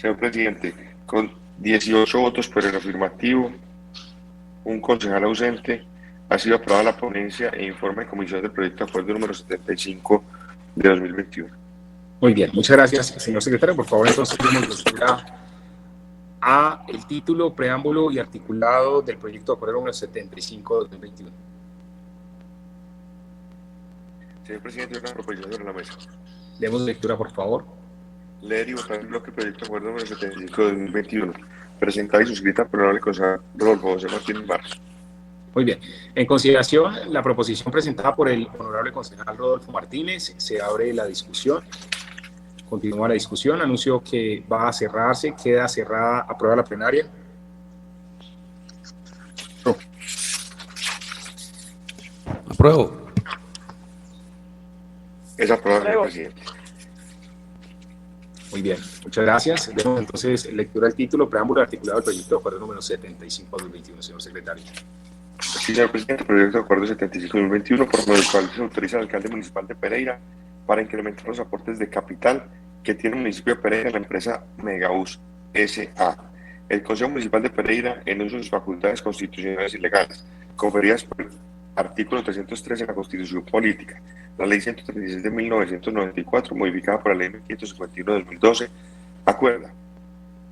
Señor presidente, con 18 votos por el afirmativo, un concejal ausente, ha sido aprobada la ponencia e informe de comisión del proyecto de acuerdo número 75 de 2021. Muy bien, muchas gracias, señor secretario. Por favor, entonces, demos lectura a el título, preámbulo y articulado del proyecto de acuerdo número 75 de 2021. Señor presidente, una proposición sobre la mesa. Demos lectura, por favor. Leer y votar el bloque proyecto de acuerdo número 75 de 2021, presentada y suscrita por el honorable concejal Rodolfo José Martínez Barros. Muy bien. En consideración, la proposición presentada por el honorable concejal Rodolfo Martínez, se abre la discusión. Continúa la discusión. Anuncio que va a cerrarse. Queda cerrada. Aprueba la plenaria. Apruebo. Es aprobada, señor presidente. Muy bien. Muchas gracias. Demos entonces lectura al título, preámbulo articulado del proyecto de acuerdo número 75 del 2021, señor secretario. Sí, señor presidente, proyecto de acuerdo 75/2021, por medio del cual se autoriza al alcalde municipal de Pereira para incrementar los aportes de capital que tiene el municipio de Pereira en la empresa Megabus S.A. El Consejo Municipal de Pereira, en uso de sus facultades constitucionales y legales, conferidas por el artículo 303 en la Constitución Política, la Ley 136 de 1994, modificada por la Ley 551 de 2012, acuerda,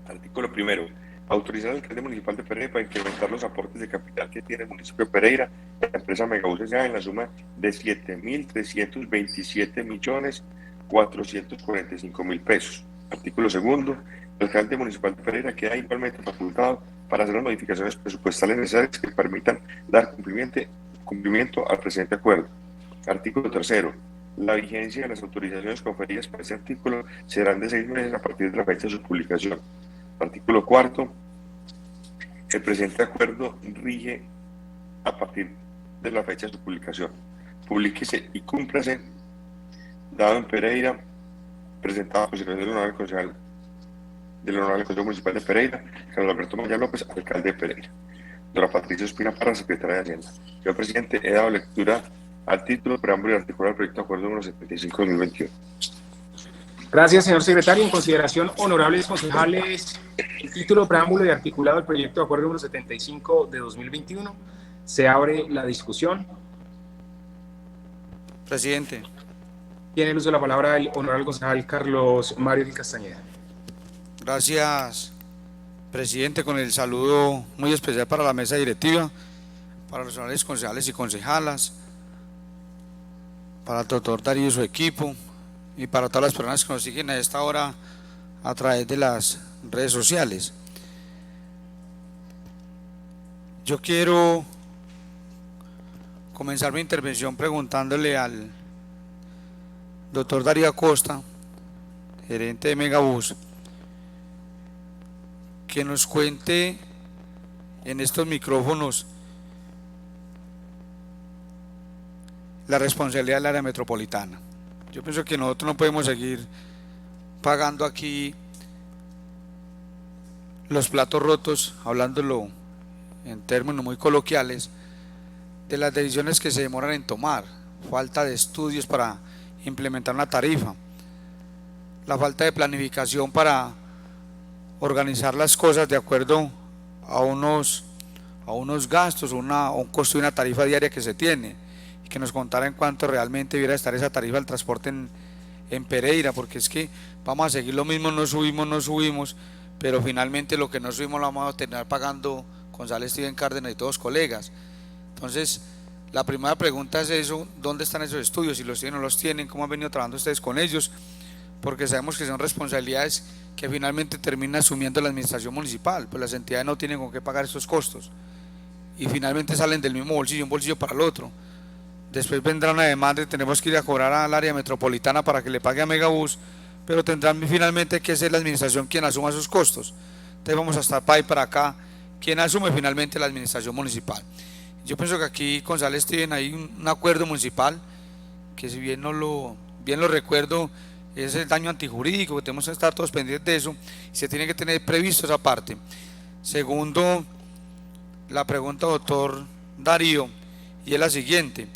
artículo primero, autorizar al alcalde municipal de Pereira para incrementar los aportes de capital que tiene el municipio de Pereira en la empresa Megabus S.A. en la suma de 7.327.445.000 pesos. Artículo segundo, el alcalde municipal de Pereira queda igualmente facultado para hacer las modificaciones presupuestales necesarias que permitan dar cumplimiento al presente acuerdo. Artículo tercero, la vigencia de las autorizaciones conferidas para este artículo serán de 6 meses a partir de la fecha de su publicación. Artículo cuarto, el presente acuerdo rige a partir de la fecha de su publicación. Publíquese y cúmplase, dado en Pereira, presentado a posición del honorable Consejo Municipal de Pereira, Carlos Alberto Maya López, alcalde de Pereira. Dora Patricia Espina Parra, secretaria de Hacienda. Señor presidente, he dado lectura al título, preámbulo y articulado del proyecto de acuerdo número 75 de 2021. Gracias, señor secretario. En consideración, honorables concejales, el título, preámbulo y articulado del proyecto de acuerdo número 75 de 2021. Se abre la discusión. Presidente. Tiene el uso de la palabra el honorable concejal Carlos Mario Gil Castañeda. Gracias, presidente, con el saludo muy especial para la mesa directiva, para los honorables concejales y concejalas, para el doctor Darío y su equipo, y para todas las personas que nos siguen a esta hora a través de las redes sociales. Yo quiero comenzar mi intervención preguntándole al doctor Darío Acosta, gerente de Megabus, que nos cuente en estos micrófonos la responsabilidad del área metropolitana. Yo pienso que nosotros no podemos seguir pagando aquí los platos rotos, hablándolo en términos muy coloquiales, de las decisiones que se demoran en tomar, falta de estudios para implementar una tarifa, la falta de planificación para organizar las cosas de acuerdo a unos gastos, a un costo de una tarifa diaria que se tiene, y que nos contara en cuánto realmente debiera estar esa tarifa del transporte en Pereira, porque es que vamos a seguir lo mismo, no subimos, pero finalmente lo que no subimos lo vamos a terminar pagando González, Steven Cárdenas y todos colegas. Entonces, la primera pregunta es eso: ¿dónde están esos estudios? Si los tienen o no los tienen, ¿cómo han venido trabajando ustedes con ellos? Porque sabemos que son responsabilidades que finalmente termina asumiendo la administración municipal, pues las entidades no tienen con qué pagar esos costos y finalmente salen del mismo bolsillo, un bolsillo para el otro. Después vendrá una demanda y tenemos que ir a cobrar al área metropolitana para que le pague a Megabus, pero tendrán finalmente que ser la administración quien asuma esos costos. Entonces vamos a estar para ahí para acá, quien asume finalmente la administración municipal. Yo pienso que aquí González Steven hay un acuerdo municipal que, si bien lo recuerdo, es el daño antijurídico, que tenemos que estar todos pendientes de eso y se tiene que tener previsto esa parte. Segundo, la pregunta, doctor Darío, y es la siguiente: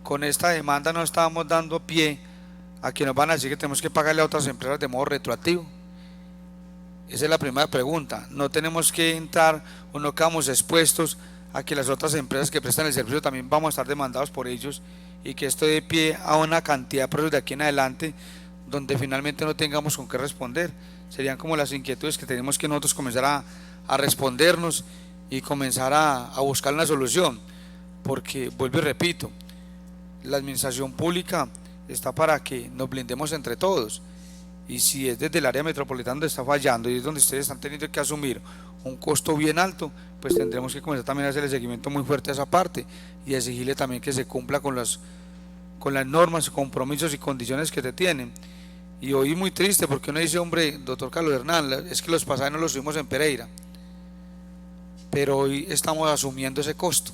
con esta demanda no estábamos dando pie a que nos van a decir que tenemos que pagarle a otras empresas de modo retroactivo. Esa es la primera pregunta. No tenemos que entrar o no quedamos expuestos a que las otras empresas que prestan el servicio también vamos a estar demandados por ellos y que esto dé pie a una cantidad de procesos de aquí en adelante donde finalmente no tengamos con qué responder. Serían como las inquietudes que tenemos que nosotros comenzar a respondernos y comenzar a buscar una solución, porque vuelvo y repito, la administración pública está para que nos blindemos entre todos, y si es desde el área metropolitana donde está fallando y es donde ustedes están teniendo que asumir un costo bien alto, pues tendremos que comenzar también a hacer el seguimiento muy fuerte a esa parte y exigirle también que se cumpla con las normas, compromisos y condiciones que te tienen. Y hoy muy triste porque uno dice, hombre, doctor Carlos Hernán, es que los pasajes no los subimos en Pereira, pero hoy estamos asumiendo ese costo,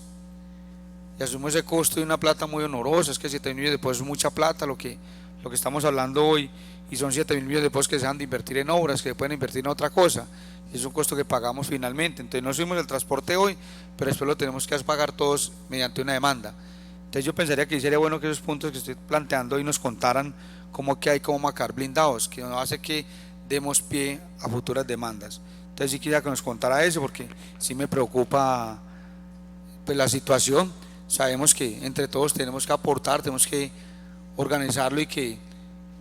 y asumimos ese costo de una plata muy honorosa. Es que 7.000 millones de pesos es mucha plata lo que estamos hablando hoy, y son 7.000 millones de pesos que se han de invertir en obras, que se pueden invertir en otra cosa, y es un costo que pagamos finalmente. Entonces no subimos el transporte hoy, pero después lo tenemos que pagar todos mediante una demanda. Entonces yo pensaría que sería bueno que esos puntos que estoy planteando hoy nos contaran cómo que hay como marcar blindados, que no hace que demos pie a futuras demandas. Entonces sí quisiera que nos contara eso, porque sí me preocupa pues la situación. Sabemos que entre todos tenemos que aportar, tenemos que organizarlo, y que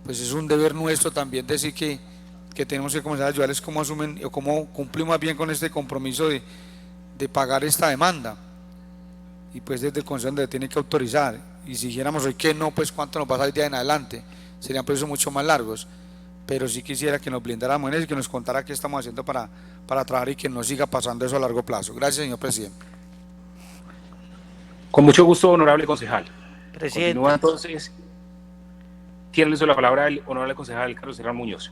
pues es un deber nuestro también decir que tenemos que comenzar a ayudarles cómo asumen o cómo cumplimos bien con este compromiso de pagar esta demanda, y pues desde el Consejo donde tiene que autorizar. Y si dijéramos hoy que no, pues cuánto nos va a salir de ahí en adelante, serían procesos mucho más largos. Pero sí quisiera que nos blindáramos en eso y que nos contara qué estamos haciendo para trabajar y que no siga pasando eso a largo plazo. Gracias, señor presidente. Con mucho gusto, honorable concejal. Presidente. Continúa entonces. Tiene la palabra el honorable concejal Carlos Hernán Muñoz.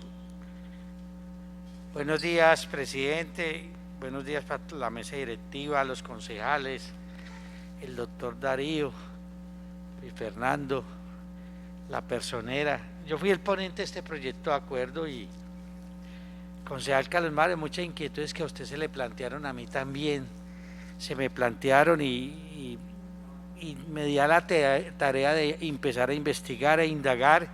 Buenos días, presidente. Buenos días para la mesa directiva, los concejales, el doctor Darío, y Fernando, la personera. Yo fui el ponente de este proyecto de acuerdo, y concejal Carlos Mario, muchas inquietudes que a usted se le plantearon, a mí también se me plantearon, y me di a la tarea de empezar a investigar e indagar,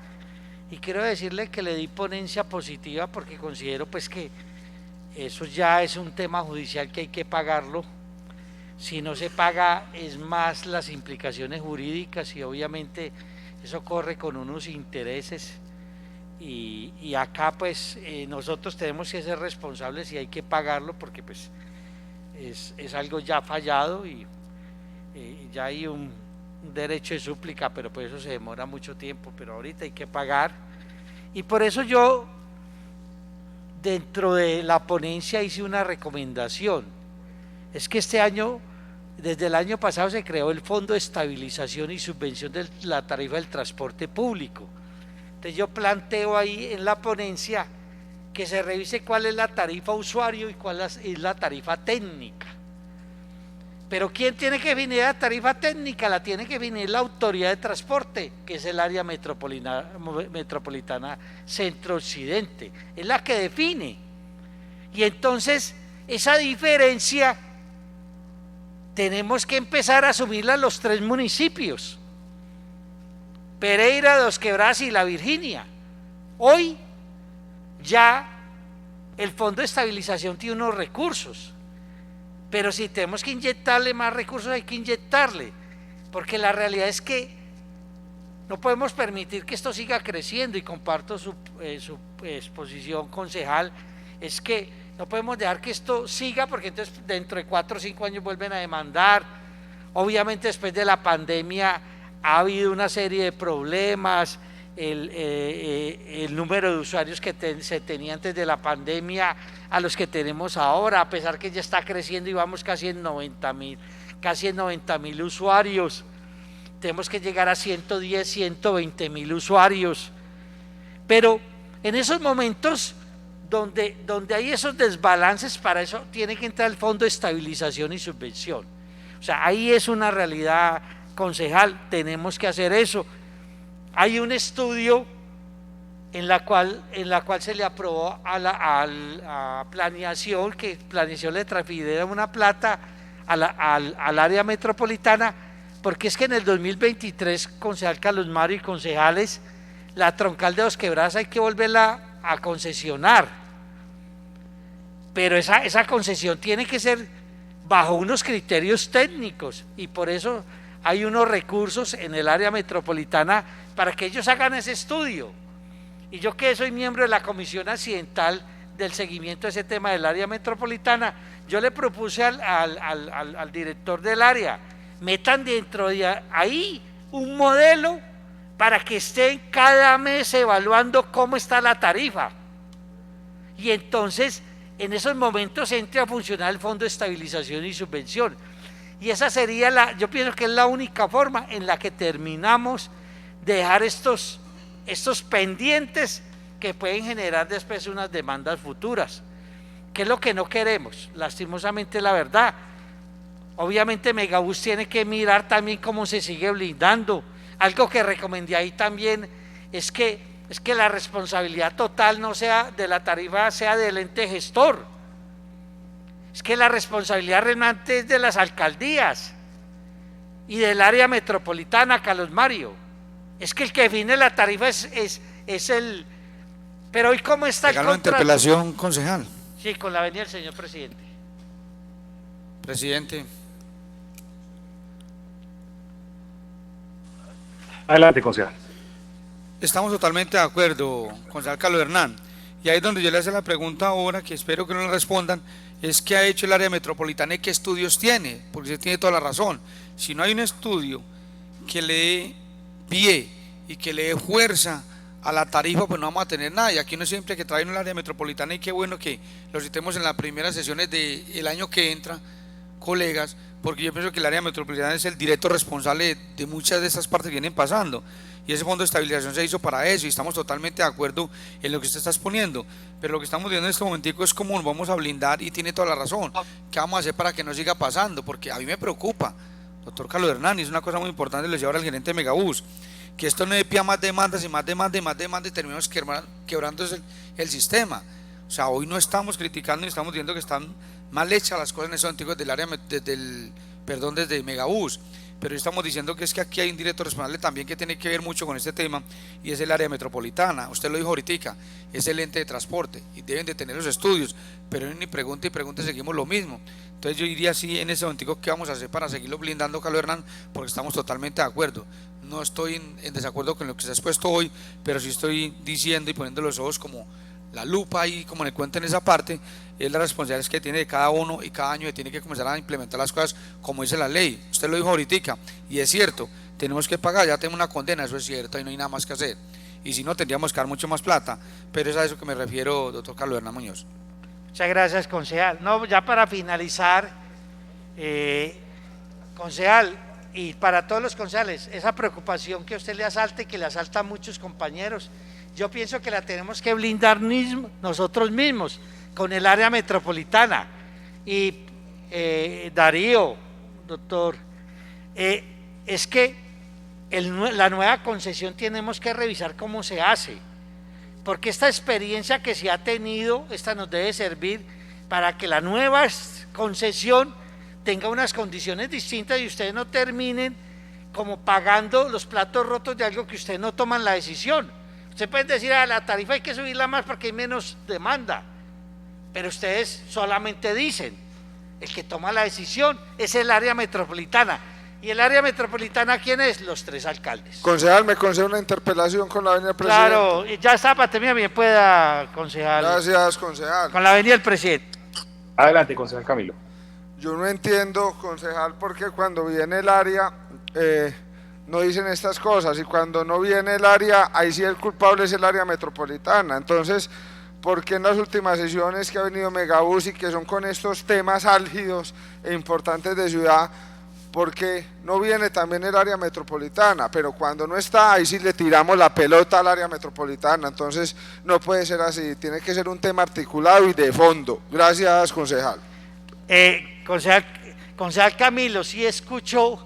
y quiero decirle que le di ponencia positiva porque considero pues que eso ya es un tema judicial que hay que pagarlo. Si no se paga es más las implicaciones jurídicas, y obviamente eso corre con unos intereses, y acá pues nosotros tenemos que ser responsables y hay que pagarlo porque pues es algo ya fallado, y ya hay un derecho de súplica, pero pues eso se demora mucho tiempo, pero ahorita hay que pagar. Y por eso yo dentro de la ponencia hice una recomendación. Es que este año, desde el año pasado, se creó el Fondo de Estabilización y Subvención de la Tarifa del Transporte Público. Entonces yo planteo ahí en la ponencia que se revise cuál es la tarifa usuario y cuál es la tarifa técnica. Pero ¿quién tiene que definir la tarifa técnica? La tiene que definir la autoridad de transporte, que es el área metropolitana centro-occidente, es la que define. Y entonces esa diferencia tenemos que empezar a asumirla los 3 municipios, Pereira, Dos Quebradas y La Virginia. Hoy ya el Fondo de Estabilización tiene unos recursos, pero si tenemos que inyectarle más recursos hay que inyectarle, porque la realidad es que no podemos permitir que esto siga creciendo, y comparto su exposición, concejal, es que no podemos dejar que esto siga, porque entonces dentro de 4 o 5 años vuelven a demandar. Obviamente después de la pandemia ha habido una serie de problemas, el número de usuarios que se tenía antes de la pandemia a los que tenemos ahora, a pesar que ya está creciendo y vamos casi en 90.000 usuarios, tenemos que llegar a 110, 120.000 usuarios, pero en esos momentos donde hay esos desbalances, para eso tiene que entrar el Fondo de Estabilización y Subvención. O sea, ahí es una realidad, concejal, tenemos que hacer eso. Hay un estudio en la cual se le aprobó a planeación, que planeación le transfiriera una plata al área metropolitana, porque es que en el 2023, concejal Carlos Mario y concejales, la troncal de Dos Quebradas hay que volverla a concesionar. pero esa concesión tiene que ser bajo unos criterios técnicos y por eso hay unos recursos en el área metropolitana para que ellos hagan ese estudio. Y yo que soy miembro de la Comisión Accidental del seguimiento de ese tema del área metropolitana, yo le propuse al director del área, metan dentro de ahí un modelo para que estén cada mes evaluando cómo está la tarifa. Y entonces, en esos momentos entre a funcionar el Fondo de Estabilización y Subvención. Y esa sería yo pienso que es la única forma en la que terminamos de dejar estos pendientes que pueden generar después unas demandas futuras, que es lo que no queremos, lastimosamente la verdad. Obviamente Megabús tiene que mirar también cómo se sigue blindando. Algo que recomendé ahí también es que la responsabilidad total no sea de la tarifa, sea del ente gestor. Es que la responsabilidad realmente es de las alcaldías y del área metropolitana, Carlos Mario. Es que el que define la tarifa es el... Pero hoy cómo está el contrato. Interpelación, concejal. Sí, con la venia del señor presidente. Presidente. Adelante, concejal. Estamos totalmente de acuerdo, concejal Carlos Hernán. Y ahí es donde yo le hago la pregunta ahora, que espero que no le respondan, es qué ha hecho el área metropolitana y qué estudios tiene, porque usted tiene toda la razón. Si no hay un estudio que le dé pie y que le dé fuerza a la tarifa, pues no vamos a tener nada. Y aquí no siempre hay que traer un área metropolitana, y qué bueno que lo citemos en las primeras sesiones del año que entra, colegas, porque yo pienso que el área metropolitana es el directo responsable de muchas de estas partes que vienen pasando, y ese fondo de estabilización se hizo para eso, y estamos totalmente de acuerdo en lo que usted está exponiendo, pero lo que estamos viendo en este momentico es cómo nos vamos a blindar, y tiene toda la razón. ¿Qué vamos a hacer para que no siga pasando? Porque a mí me preocupa, doctor Carlos Hernán, y es una cosa muy importante, le decía ahora al gerente de Megabús, que esto no dé pie a más demandas y más demandas y más demandas, y terminamos quebrando el sistema. O sea, hoy no estamos criticando ni estamos diciendo que están mal hechas las cosas en esos antiguos del área desde Megabús, pero estamos diciendo que es que aquí hay un director responsable también que tiene que ver mucho con este tema, y es el área metropolitana. Usted lo dijo ahorita, es el ente de transporte y deben de tener los estudios, pero ni pregunta y pregunta, seguimos lo mismo. Entonces yo diría así en ese momento, ¿qué vamos a hacer para seguirlo blindando, Carlos Hernán? Porque estamos totalmente de acuerdo. No estoy en desacuerdo con lo que se ha expuesto hoy, pero sí estoy diciendo y poniendo los ojos como la lupa ahí, como le cuento en esa parte, es la responsabilidad que tiene de cada uno, y cada año que tiene que comenzar a implementar las cosas como dice la ley. Usted lo dijo ahorita, y es cierto, tenemos que pagar, ya tenemos una condena, eso es cierto, y no hay nada más que hacer. Y si no, tendríamos que dar mucho más plata, pero es a eso que me refiero, doctor Carlos Hernán Muñoz. Muchas gracias, concejal. No, ya para finalizar, concejal, y para todos los concejales, esa preocupación que a usted le asalta y que le asalta a muchos compañeros, yo pienso que la tenemos que blindar nosotros mismos con el área metropolitana. Y Darío, doctor, es que la nueva concesión tenemos que revisar cómo se hace, porque esta experiencia que se ha tenido, esta nos debe servir para que la nueva concesión tenga unas condiciones distintas y ustedes no terminen como pagando los platos rotos de algo que ustedes no toman la decisión. Usted puede decir, a la tarifa hay que subirla más porque hay menos demanda, pero ustedes solamente dicen, el que toma la decisión es el área metropolitana. ¿Y el área metropolitana quién es? Los 3 alcaldes. Concejal, me concede una interpelación con la venia del presidente. Claro, ya está, para terminar, bien pueda, concejal. Gracias, concejal. Con la venia del presidente. Adelante, concejal Camilo. Yo no entiendo, concejal, por qué cuando viene el área no dicen estas cosas, y cuando no viene el área, ahí sí el culpable es el área metropolitana. Entonces, ¿por qué en las últimas sesiones que ha venido Megabús y que son con estos temas álgidos e importantes de ciudad, por qué no viene también el área metropolitana? Pero cuando no está, ahí sí le tiramos la pelota al área metropolitana. Entonces no puede ser así, tiene que ser un tema articulado y de fondo. Gracias, concejal. Concejal Camilo, sí escuchó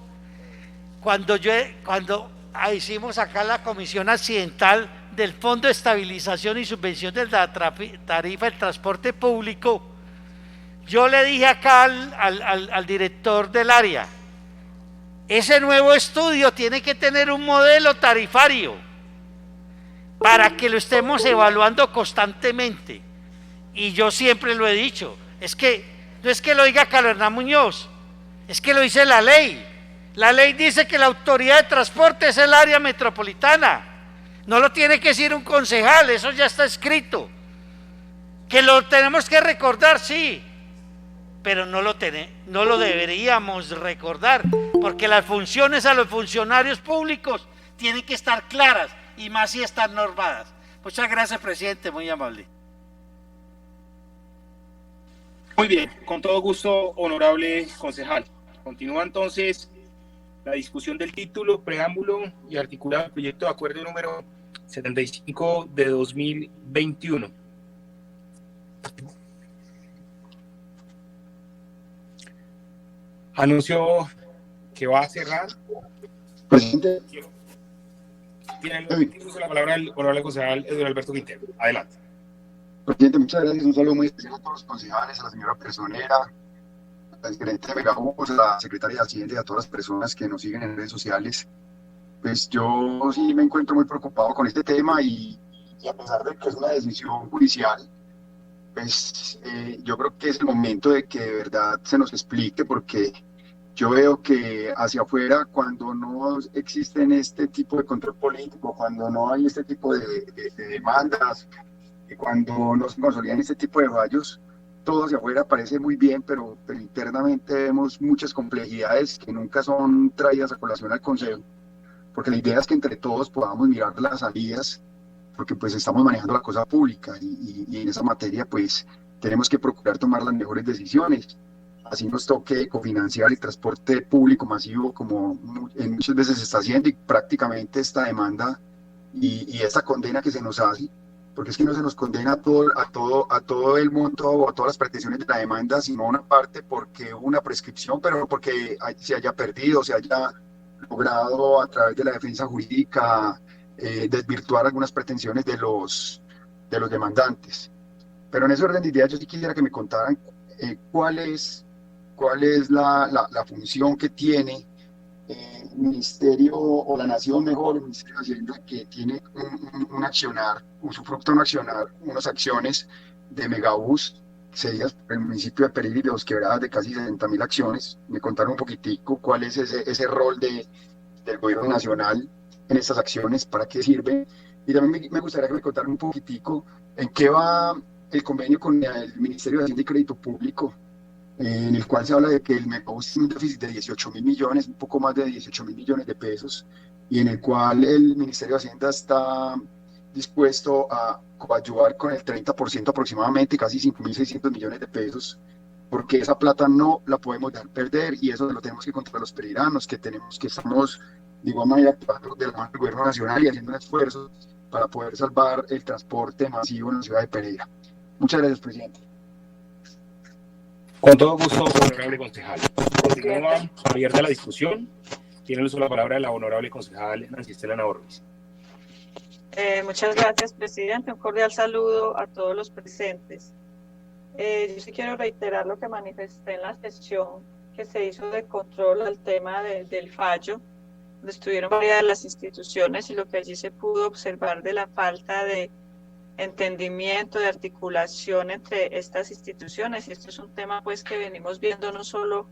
cuando hicimos acá la comisión accidental del Fondo de Estabilización y Subvención de la Tarifa del Transporte Público, yo le dije acá al director del área, ese nuevo estudio tiene que tener un modelo tarifario para que lo estemos evaluando constantemente. Y yo siempre lo he dicho, no es que lo diga Carlos Hernán Muñoz, es que lo dice la ley. La ley dice que la autoridad de transporte es el área metropolitana. No lo tiene que decir un concejal, eso ya está escrito. Que lo tenemos que recordar, sí, pero no lo deberíamos recordar, porque las funciones a los funcionarios públicos tienen que estar claras, y más si están normadas. Muchas gracias, presidente, muy amable. Muy bien, con todo gusto, honorable concejal. Continúa entonces la discusión del título, preámbulo y articulado del proyecto de acuerdo número 75 de 2021. Anunció que va a cerrar. Presidente. Tiene la palabra el honorable concejal Edwin Alberto Quintero. Adelante. Presidente, muchas gracias. Un saludo muy especial a todos los concejales, a la señora personera, al gerente de Megabús, a la secretaria de Hacienda y a todas las personas que nos siguen en redes sociales. Pues yo sí me encuentro muy preocupado con este tema y a pesar de que es una decisión judicial, pues yo creo que es el momento de que de verdad se nos explique, porque yo veo que hacia afuera, cuando no existen este tipo de control político, cuando no hay este tipo de demandas, y cuando no se consolidan este tipo de fallos, todo hacia afuera parece muy bien, pero internamente vemos muchas complejidades que nunca son traídas a colación al Consejo, porque la idea es que entre todos podamos mirar las salidas, porque pues estamos manejando la cosa pública y en esa materia pues tenemos que procurar tomar las mejores decisiones. Así nos toque cofinanciar el transporte público masivo, como muchas veces se está haciendo, y prácticamente esta demanda y esta condena que se nos hace, porque es que no se nos condena a todo el monto o a todas las pretensiones de la demanda, sino a una parte porque hubo una prescripción, pero porque se haya perdido, se haya logrado a través de la defensa jurídica desvirtuar algunas pretensiones de los demandantes. Pero en ese orden de ideas yo sí quisiera que me contaran cuál es la función que tiene el Ministerio, o la Nación mejor, el Ministerio de Hacienda, que tiene un accionar, usufructo un accionar, unas acciones de Megabús, cedidas por el municipio de Pereira y de Dos Quebradas, de casi 60.000 acciones. Me contaron un poquitico cuál es ese rol del gobierno nacional en estas acciones, para qué sirve, y también me gustaría que me contaran un poquitico en qué va el convenio con el Ministerio de Hacienda y Crédito Público, en el cual se habla de que el Megabús tiene un déficit de 18.000 millones, un poco más de 18.000 millones de pesos, y en el cual el Ministerio de Hacienda está dispuesto a coadyuvar con el 30% aproximadamente, casi 5.600 millones de pesos, porque esa plata no la podemos dejar perder, y eso lo tenemos que controlar los pereiranos, que estamos de igual manera actuando de la mano del gobierno nacional y haciendo un esfuerzo para poder salvar el transporte masivo en la ciudad de Pereira. Muchas gracias, presidente. Con todo gusto, honorable concejal. Continúa abierta la discusión. Tiene el uso de la palabra la honorable concejal Nancy Estela Navarroz. Muchas gracias, presidente. Un cordial saludo a todos los presentes. Yo sí quiero reiterar lo que manifesté en la sesión que se hizo de control al tema del fallo, donde estuvieron varias de las instituciones, y lo que allí se pudo observar de la falta de entendimiento, de articulación entre estas instituciones. Y esto es un tema pues que venimos viendo no solo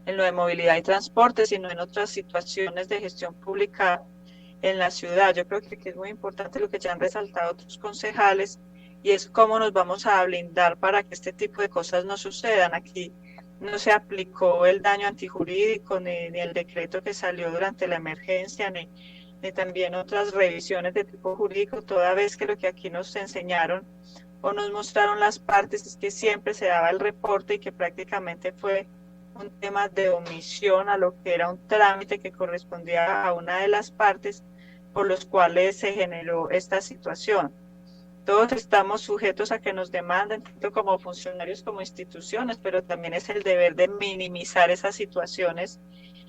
en lo de movilidad y transporte, sino en otras situaciones de gestión pública en la ciudad. Yo creo que es muy importante lo que ya han resaltado otros concejales, y es cómo nos vamos a blindar para que este tipo de cosas no sucedan. Aquí no se aplicó el daño antijurídico, ni el decreto que salió durante la emergencia, ni también otras revisiones de tipo jurídico, toda vez que lo que aquí nos enseñaron o nos mostraron las partes es que siempre se daba el reporte, y que prácticamente fue un tema de omisión a lo que era un trámite que correspondía a una de las partes, por los cuales se generó esta situación. Todos estamos sujetos a que nos demanden, tanto como funcionarios como instituciones, pero también es el deber de minimizar esas situaciones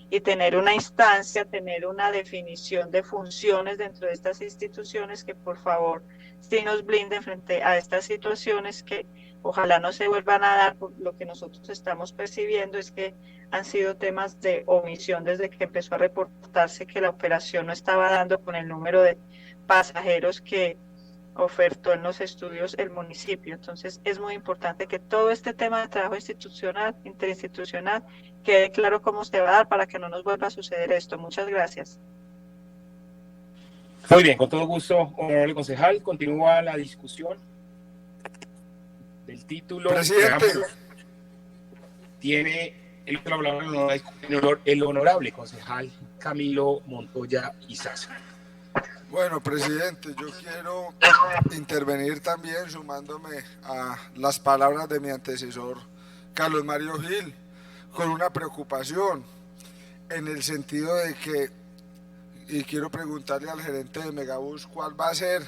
y tener una instancia, tener una definición de funciones dentro de estas instituciones que por favor sí nos blinden frente a estas situaciones que ojalá no se vuelvan a dar. Por lo que nosotros estamos percibiendo es que han sido temas de omisión desde que empezó a reportarse que la operación no estaba dando con el número de pasajeros que ofertó en los estudios el municipio. Entonces es muy importante que todo este tema de trabajo institucional, interinstitucional, quede claro cómo se va a dar para que no nos vuelva a suceder esto. Muchas gracias. Muy bien, con todo gusto, honorable concejal. Continúa la discusión del título. Presidente. Tiene el honorable concejal Camilo Montoya Izaza. Bueno, presidente, yo quiero intervenir también sumándome a las palabras de mi antecesor, Carlos Mario Gil, con una preocupación en el sentido de que, y quiero preguntarle al gerente de Megabús cuál va a ser,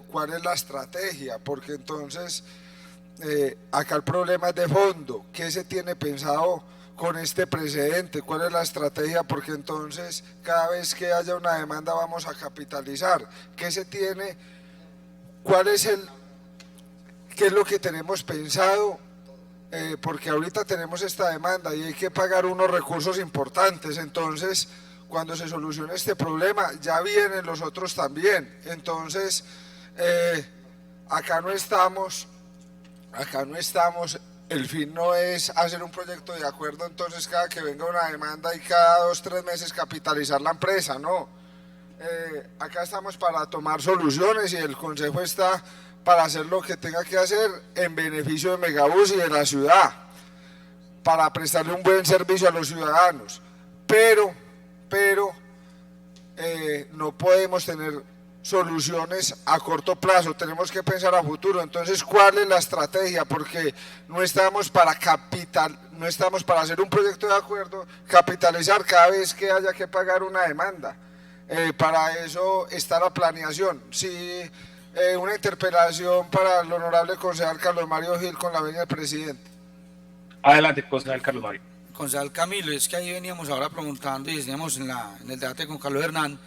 cuál es la estrategia, porque entonces acá el problema es de fondo. ¿Qué se tiene pensado con este precedente? ¿Cuál es la estrategia? Porque entonces cada vez que haya una demanda vamos a capitalizar. ¿Qué se tiene? ¿Qué es lo que tenemos pensado? Porque ahorita tenemos esta demanda y hay que pagar unos recursos importantes. Entonces, cuando se solucione este problema, ya vienen los otros también. Entonces, acá no estamos, el fin no es hacer un proyecto de acuerdo, entonces cada que venga una demanda y cada 2 o 3 meses capitalizar la empresa, no. Acá estamos para tomar soluciones y el consejo está para hacer lo que tenga que hacer en beneficio de Megabús y de la ciudad, para prestarle un buen servicio a los ciudadanos, pero no podemos tener soluciones a corto plazo, tenemos que pensar a futuro. Entonces, ¿cuál es la estrategia? Porque no estamos para hacer un proyecto de acuerdo, capitalizar cada vez que haya que pagar una demanda. Para eso está la planeación. Sí, una interpelación para el honorable concejal Carlos Mario Gil con la venia del presidente. Adelante, concejal Carlos Mario. Concejal Camilo, es que ahí veníamos ahora preguntando y decíamos en el debate con Carlos Hernán,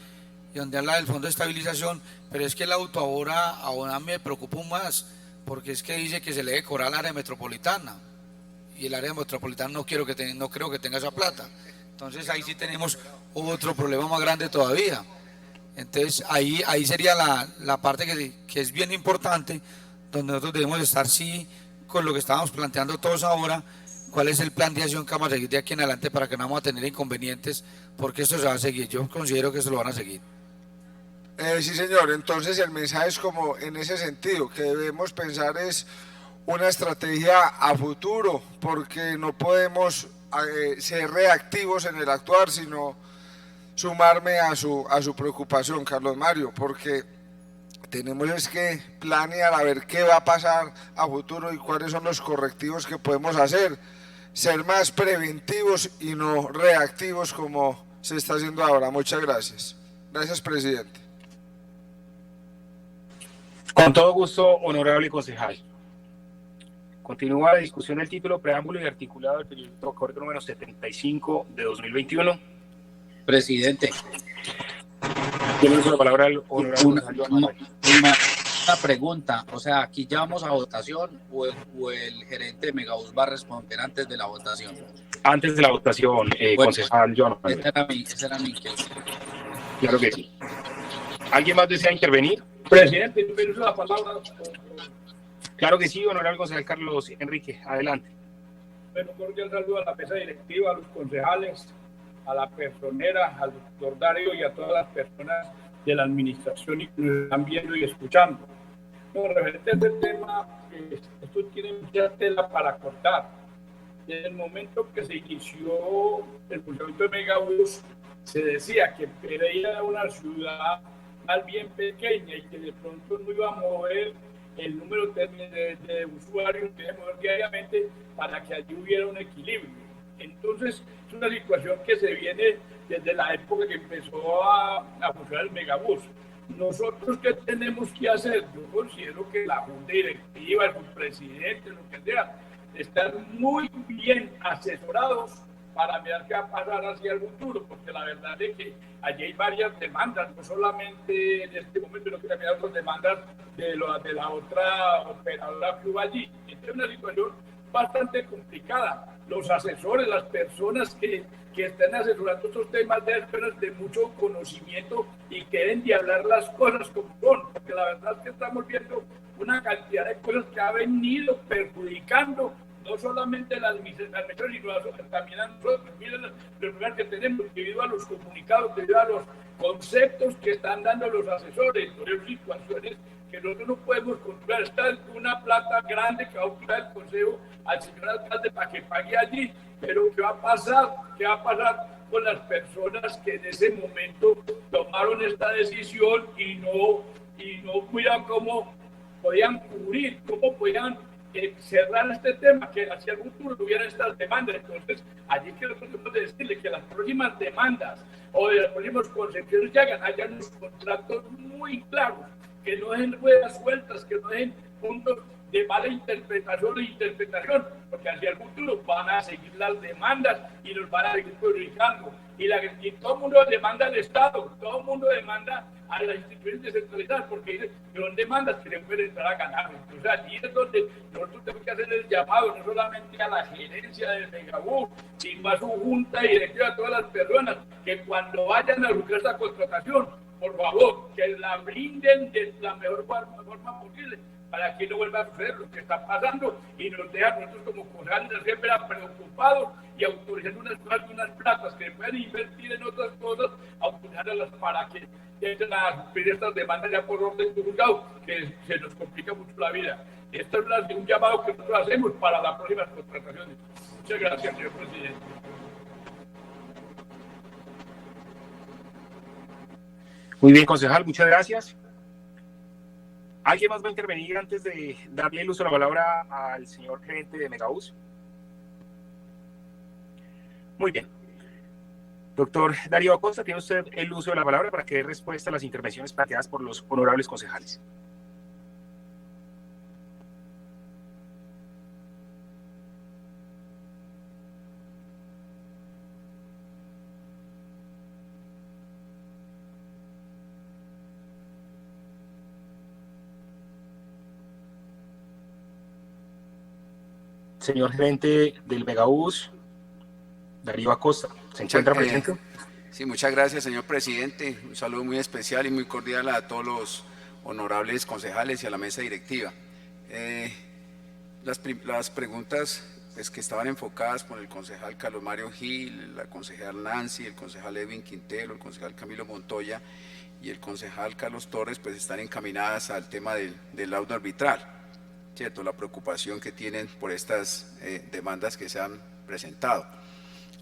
y donde habla del fondo de estabilización, pero es que el auto ahora me preocupa más, porque es que dice que se le debe cobrar al área metropolitana, y el área metropolitana no creo que tenga esa plata. Entonces ahí sí tenemos otro problema más grande todavía. Entonces ahí sería la parte que es bien importante, donde nosotros debemos estar sí con lo que estábamos planteando todos ahora, cuál es el plan de acción que vamos a seguir de aquí en adelante para que no vamos a tener inconvenientes, porque esto se va a seguir. Yo considero que se lo van a seguir. Sí, señor. Entonces el mensaje es como en ese sentido, que debemos pensar es una estrategia a futuro, porque no podemos ser reactivos en el actuar, sino sumarme a su preocupación, Carlos Mario, porque tenemos es que planear a ver qué va a pasar a futuro y cuáles son los correctivos que podemos hacer, ser más preventivos y no reactivos como se está haciendo ahora. Muchas gracias. Gracias, presidente. Con todo gusto, honorable concejal. Continúa la discusión del título, preámbulo y articulado del proyecto de acuerdo número 75 de 2021. Presidente. Tiene la palabra el honorable concejal Joan Manuel. Una pregunta, o sea, aquí ya vamos a votación o el gerente de Megabús va a responder antes de la votación. Antes de la votación, concejal Joan Manuel. Esa era mi inquietud. Claro que sí. ¿Alguien más desea intervenir? Presidente, ¿me usa la palabra? Claro que sí, honorable concejal Carlos Enrique, adelante. Bueno, cordial saludo a la mesa directiva, a los concejales, a la personera, al doctor Darío y a todas las personas de la administración y que nos están viendo y escuchando. No, referente a este tema, esto tiene mucha tela para cortar. Desde el momento que se inició el funcionamiento de Megabús, se decía que Pereira era una ciudad más bien pequeña y que de pronto no iba a mover el número de usuarios que debe mover diariamente para que allí hubiera un equilibrio. Entonces, es una situación que se viene desde la época que empezó a funcionar el Megabús. Nosotros, ¿qué tenemos que hacer? Yo considero que la junta directiva, el presidente, lo que sea, están muy bien asesorados para mirar qué va a pasar hacia el futuro, porque la verdad es que allí hay varias demandas, no solamente en este momento, sino que también hay otras demandas de la otra operadora que hubo allí. Esta es una situación bastante complicada. Los asesores, las personas que están asesorando estos temas deben ser de mucho conocimiento y que deben de hablar las cosas como son, porque la verdad es que estamos viendo una cantidad de cosas que ha venido perjudicando no solamente las administraciones, sino también a nosotros. Miren los problemas que tenemos debido a los comunicados, debido a los conceptos que están dando los asesores, por esas situaciones que nosotros no podemos controlar. Está una plata grande que va a ocupar el consejo al señor alcalde para que pague allí, pero ¿qué va a pasar? ¿Qué va a pasar con las personas que en ese momento tomaron esta decisión y no cuidan cómo podían cubrir, cómo podían cerrar este tema, que hacia el futuro tuvieran estas demandas? Entonces, allí que nosotros debemos decirle que las próximas demandas o de las próximas concepciones que hayan unos contratos muy claros, que no dejen ruedas sueltas, que no dejen puntos de mala interpretación porque hacia el futuro van a seguir las demandas y nos van a seguir perjudicando. Y todo el mundo demanda al Estado, todo el mundo demanda a las instituciones descentralizadas, porque son demandas que se pueden entrar a ganar. Entonces allí es donde nosotros tenemos que hacer el llamado, no solamente a la gerencia del Megabús, sino a su junta directiva, a todas las personas, que cuando vayan a buscar esta contratación, por favor, que la brinden de la mejor forma posible, para que no vuelva a suceder lo que está pasando y nos deja nosotros como concejales siempre preocupados y autorizando unas cosas y unas platas que pueden invertir en otras cosas, autorizarlas para que entren a cumplir estas demandas ya por orden de juzgado, que se nos complica mucho la vida. Esto es un llamado que nosotros hacemos para las próximas contrataciones. Muchas gracias, señor presidente. Muy bien, concejal, muchas gracias. ¿Alguien más va a intervenir antes de darle el uso de la palabra al señor gerente de Megabús? Muy bien. Doctor Darío Acosta, tiene usted el uso de la palabra para que dé respuesta a las intervenciones planteadas por los honorables concejales. Señor gerente del Megabús, Darío Acosta, ¿se encuentra presente? Sí, muchas gracias, señor presidente. Un saludo muy especial y muy cordial a todos los honorables concejales y a la mesa directiva. Las preguntas pues, que estaban enfocadas por el concejal Carlos Mario Gil, la concejal Nancy, el concejal Edwin Quintero, el concejal Camilo Montoya y el concejal Carlos Torres, pues están encaminadas al tema del laudo arbitral. ¿Cierto? La preocupación que tienen por estas demandas que se han presentado.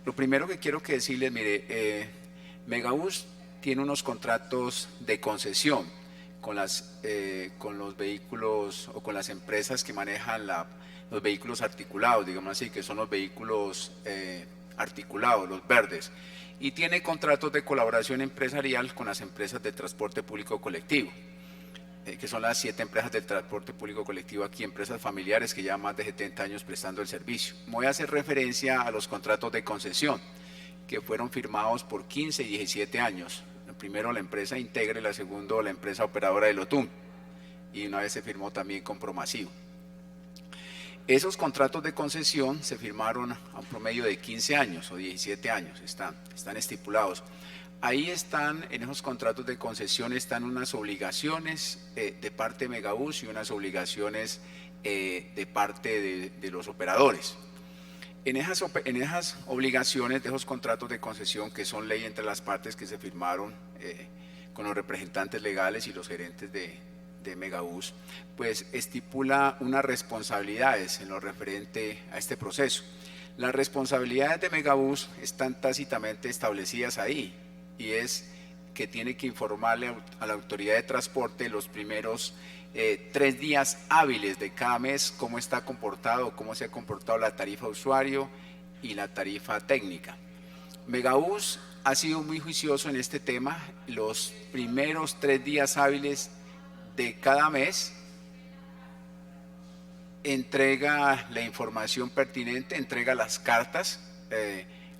Lo primero que quiero que decirles, mire, Megabús tiene unos contratos de concesión con los vehículos o con las empresas que manejan los vehículos articulados, digamos así, que son los vehículos articulados, los verdes, y tiene contratos de colaboración empresarial con las empresas de transporte público colectivo, que son las 7 empresas del transporte público colectivo aquí, empresas familiares que llevan más de 70 años prestando el servicio. Voy a hacer referencia a los contratos de concesión que fueron firmados por 15 y 17 años. El primero la empresa Integre, la segunda la empresa operadora de Lotum, y una vez se firmó también con Promasivo. Esos contratos de concesión se firmaron a un promedio de 15 años o 17 años, están estipulados. Ahí están, en esos contratos de concesión están unas obligaciones de parte de Megabús y unas obligaciones de parte de los operadores. En esas obligaciones de esos contratos de concesión, que son ley entre las partes que se firmaron con los representantes legales y los gerentes de Megabús, pues estipula unas responsabilidades en lo referente a este proceso. Las responsabilidades de Megabús están tácitamente establecidas ahí, y es que tiene que informarle a la autoridad de transporte los primeros 3 días hábiles de cada mes cómo está comportado, cómo se ha comportado la tarifa usuario y la tarifa técnica. Megabús ha sido muy juicioso en este tema. Los primeros 3 días hábiles de cada mes entrega la información pertinente, entrega las cartas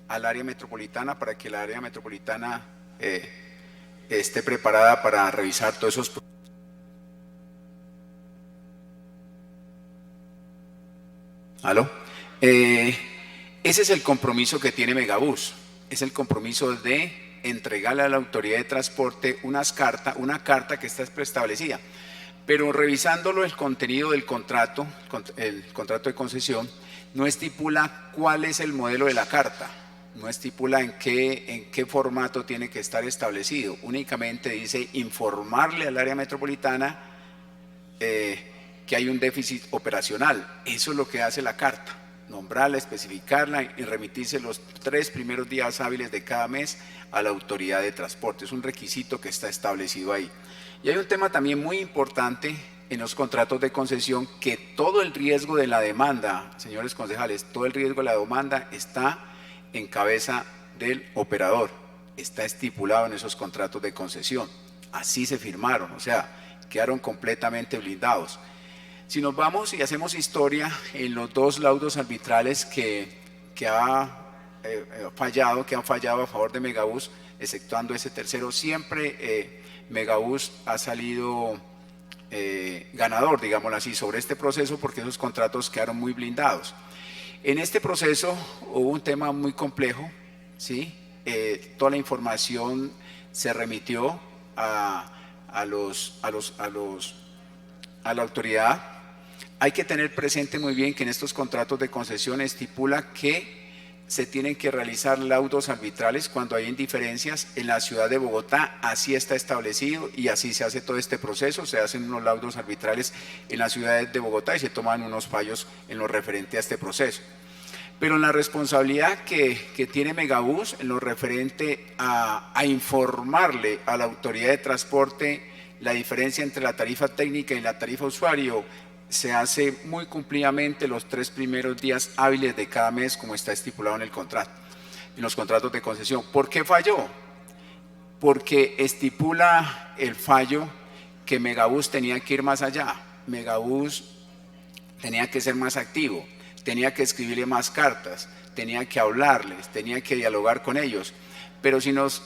al área metropolitana para que la área metropolitana esté preparada para revisar todos esos procesos. ¿Aló? Ese es el compromiso que tiene Megabús, es el compromiso de entregarle a la autoridad de transporte una carta que está preestablecida. Pero revisándolo, el contenido del contrato, el contrato de concesión, no estipula cuál es el modelo de la carta, no estipula en qué formato tiene que estar establecido, únicamente dice informarle al área metropolitana que hay un déficit operacional. Eso es lo que hace la carta, nombrarla, especificarla y remitirse los 3 primeros días hábiles de cada mes a la autoridad de transporte. Es un requisito que está establecido ahí. Y hay un tema también muy importante en los contratos de concesión, que todo el riesgo de la demanda, señores concejales, todo el riesgo de la demanda está en cabeza del operador, está estipulado en esos contratos de concesión, así se firmaron, o sea, quedaron completamente blindados. Si nos vamos y hacemos historia en los 2 laudos arbitrales que han fallado a favor de Megabús, exceptuando ese tercero, siempre Megabús ha salido ganador, digámoslo así, sobre este proceso, porque esos contratos quedaron muy blindados. En este proceso hubo un tema muy complejo, ¿sí? Toda la información se remitió a la autoridad. Hay que tener presente muy bien que en estos contratos de concesión estipula que se tienen que realizar laudos arbitrales cuando hay indiferencias en la ciudad de Bogotá, así está establecido y así se hace todo este proceso, se hacen unos laudos arbitrales en las ciudades de Bogotá y se toman unos fallos en lo referente a este proceso. Pero en la responsabilidad que tiene Megabús en lo referente a informarle a la autoridad de transporte la diferencia entre la tarifa técnica y la tarifa usuario, se hace muy cumplidamente los 3 primeros días hábiles de cada mes, como está estipulado en el contrato, en los contratos de concesión. ¿Por qué falló? Porque estipula el fallo que Megabús tenía que ir más allá. Megabús tenía que ser más activo, tenía que escribirle más cartas, tenía que hablarles, tenía que dialogar con ellos. Pero si nos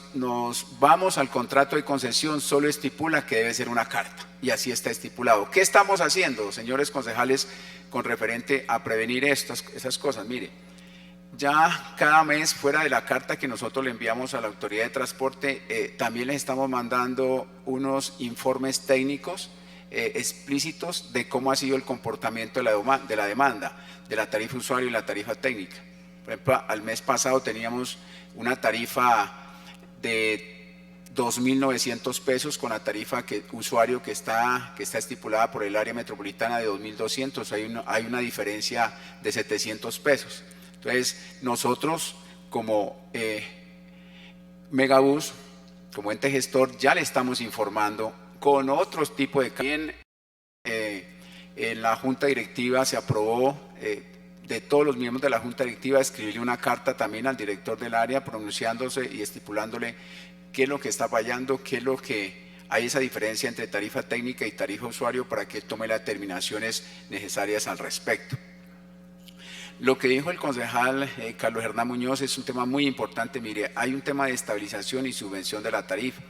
vamos al contrato de concesión, solo estipula que debe ser una carta, y así está estipulado. ¿Qué estamos haciendo, señores concejales, con referente a prevenir esas cosas? Mire, ya cada mes, fuera de la carta que nosotros le enviamos a la autoridad de transporte, también les estamos mandando unos informes técnicos explícitos de cómo ha sido el comportamiento de la demanda, de la tarifa usuario y la tarifa técnica. Por ejemplo, al mes pasado teníamos una tarifa de 2.900 pesos con la tarifa usuario que está estipulada por el área metropolitana de 2.200, hay una diferencia de 700 pesos. Entonces, nosotros como Megabús, como ente gestor, ya le estamos informando con otros tipos de... También en la Junta Directiva se aprobó... de todos los miembros de la Junta Directiva, escribirle una carta también al director del área pronunciándose y estipulándole qué es lo que está fallando, qué es lo que hay esa diferencia entre tarifa técnica y tarifa usuario para que él tome las determinaciones necesarias al respecto. Lo que dijo el concejal Carlos Hernán Muñoz es un tema muy importante. Mire, hay un tema de estabilización y subvención de la tarifa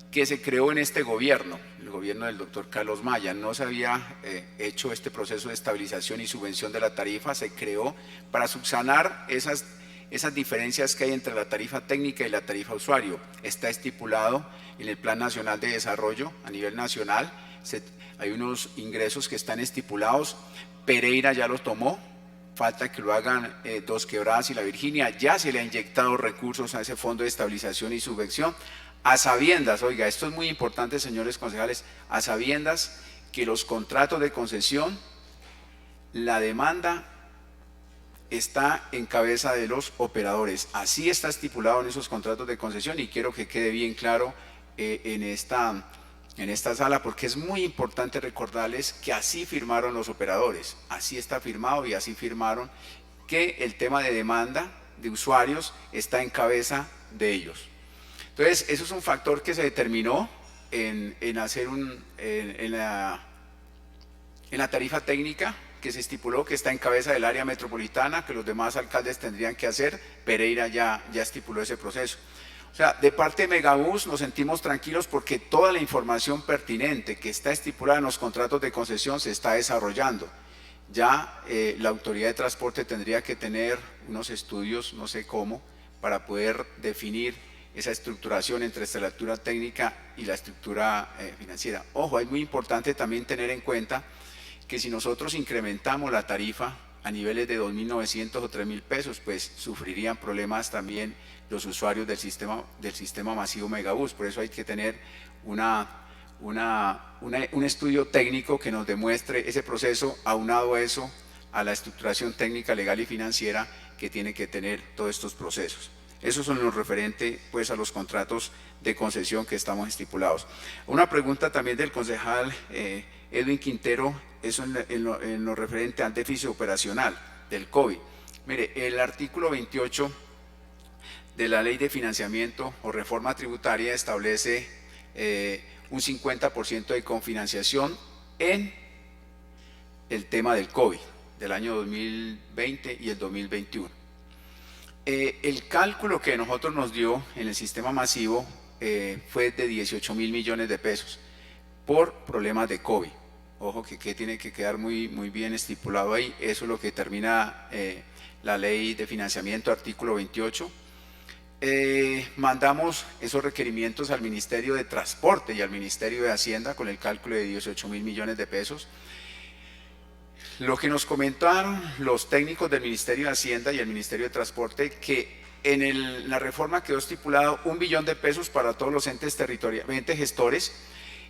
que se creó en este gobierno, el gobierno del doctor Carlos Maya. No se había hecho este proceso de estabilización y subvención de la tarifa, se creó para subsanar esas diferencias que hay entre la tarifa técnica y la tarifa usuario. Está estipulado en el Plan Nacional de Desarrollo a nivel nacional, hay unos ingresos que están estipulados, Pereira ya los tomó, falta que lo hagan Dos Quebradas y La Virginia, ya se le ha inyectado recursos a ese fondo de estabilización y subvención, a sabiendas, oiga, esto es muy importante, señores concejales, a sabiendas que los contratos de concesión, la demanda está en cabeza de los operadores. Así está estipulado en esos contratos de concesión y quiero que quede bien claro en esta sala, porque es muy importante recordarles que así firmaron los operadores, así está firmado y así firmaron que el tema de demanda de usuarios está en cabeza de ellos. Entonces, eso es un factor que se determinó en la tarifa técnica, que se estipuló que está en cabeza del área metropolitana, que los demás alcaldes tendrían que hacer. Pereira ya estipuló ese proceso. O sea, de parte de Megabús nos sentimos tranquilos porque toda la información pertinente que está estipulada en los contratos de concesión se está desarrollando. ya la autoridad de transporte tendría que tener unos estudios, no sé cómo, para poder definir esa estructuración entre la estructura técnica y la estructura financiera. Ojo, es muy importante también tener en cuenta que si nosotros incrementamos la tarifa a niveles de 2.900 o 3.000 pesos, pues sufrirían problemas también los usuarios del sistema masivo Megabús. Por eso hay que tener un estudio técnico que nos demuestre ese proceso, aunado a eso, a la estructuración técnica, legal y financiera que tiene que tener todos estos procesos. Esos son los referentes pues, a los contratos de concesión que estamos estipulados. Una pregunta también del concejal Edwin Quintero, eso en lo referente al déficit operacional del COVID. Mire, el artículo 28 de la Ley de Financiamiento o Reforma Tributaria establece un 50% de confinanciación en el tema del COVID, del año 2020 y el 2021. El cálculo que nosotros nos dio en el sistema masivo fue de 18.000 millones de pesos por problemas de COVID. Ojo que tiene que quedar muy bien estipulado ahí, eso es lo que determina la Ley de Financiamiento, artículo 28. Mandamos esos requerimientos al Ministerio de Transporte y al Ministerio de Hacienda con el cálculo de 18.000 millones de pesos. Lo que nos comentaron los técnicos del Ministerio de Hacienda y el Ministerio de Transporte, que en la reforma quedó estipulado 1 billón de pesos para todos los entes territoriales, gestores.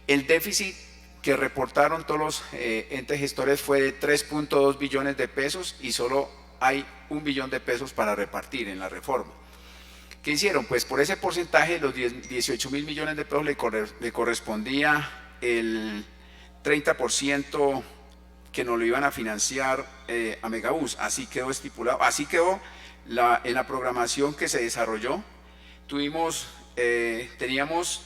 El déficit que reportaron todos los entes gestores fue de 3.2 billones de pesos y solo hay 1 billón de pesos para repartir en la reforma. ¿Qué hicieron? Pues por ese porcentaje, los 18.000 millones de pesos le correspondía el 30% que nos lo iban a financiar a Megabús. Así quedó estipulado, así quedó en la programación que se desarrolló. Teníamos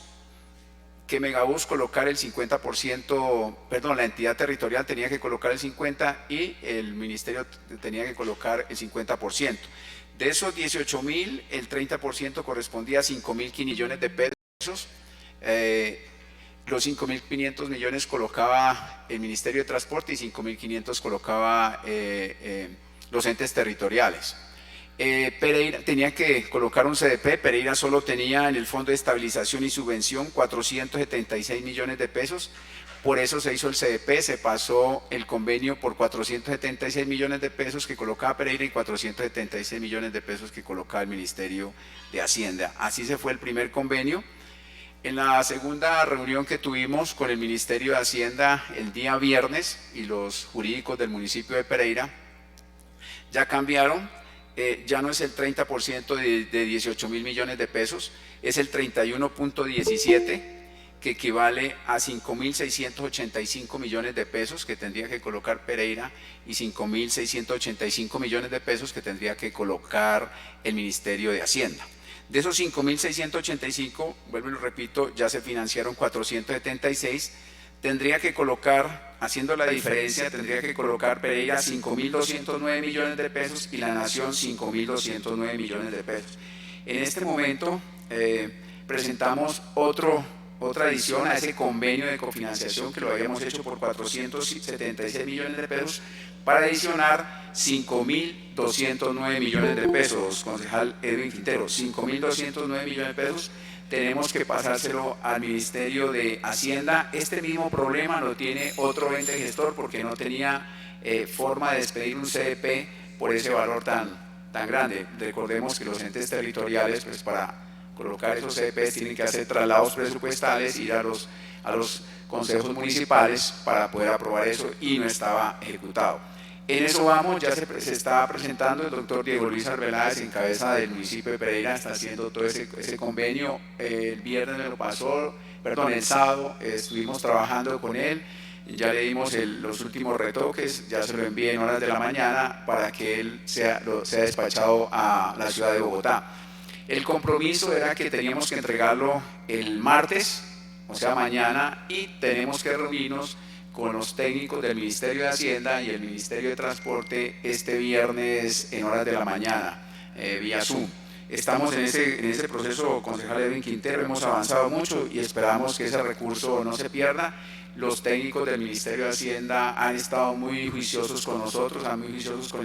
que Megabús colocar el 50%, perdón, la entidad territorial tenía que colocar el 50% y el ministerio tenía que colocar el 50%. De esos 18.000, el 30% correspondía a 5.000 millones de pesos. Los 5.500 millones colocaba el Ministerio de Transporte y 5.500 colocaba los entes territoriales. Pereira tenía que colocar un CDP, Pereira solo tenía en el Fondo de Estabilización y Subvención 476 millones de pesos, por eso se hizo el CDP, se pasó el convenio por 476 millones de pesos que colocaba Pereira y 476 millones de pesos que colocaba el Ministerio de Hacienda. Así se fue el primer convenio. En la segunda reunión que tuvimos con el Ministerio de Hacienda el día viernes y los jurídicos del municipio de Pereira, ya cambiaron, ya no es el 30% de 18.000 millones de pesos, es el 31.17%, que equivale a 5.685 millones de pesos que tendría que colocar Pereira y 5.685 millones de pesos que tendría que colocar el Ministerio de Hacienda. De esos 5.685, vuelvo y lo repito, ya se financiaron 476, tendría que colocar, haciendo la diferencia, tendría que colocar Pereira 5.209 millones de pesos y la Nación 5.209 millones de pesos. En este momento presentamos otra adición a ese convenio de cofinanciación que lo habíamos hecho por 476 millones de pesos para adicionar 5.209 millones de pesos, concejal Edwin Quintero, 5.209 millones de pesos. Tenemos que pasárselo al Ministerio de Hacienda. Este mismo problema lo tiene otro ente gestor porque no tenía forma de despedir un CDP por ese valor tan grande. Recordemos que los entes territoriales, pues para colocar esos CDPs tienen que hacer traslados presupuestales, ir a los consejos municipales para poder aprobar eso y no estaba ejecutado. En eso vamos, ya se está presentando el doctor Diego Luis Arbeláez en cabeza del municipio de Pereira, está haciendo todo ese convenio. El viernes me lo pasó, perdón, el sábado estuvimos trabajando con él, ya le dimos los últimos retoques, ya se lo envié en horas de la mañana para que él sea despachado a la ciudad de Bogotá. El compromiso era que teníamos que entregarlo el martes, o sea mañana, y tenemos que reunirnos con los técnicos del Ministerio de Hacienda y el Ministerio de Transporte este viernes en horas de la mañana, vía Zoom. estamos en ese proceso, concejal Edwin Quintero, hemos avanzado mucho y esperamos que ese recurso no se pierda. Los técnicos del Ministerio de Hacienda han estado muy juiciosos con nosotros, muy juiciosos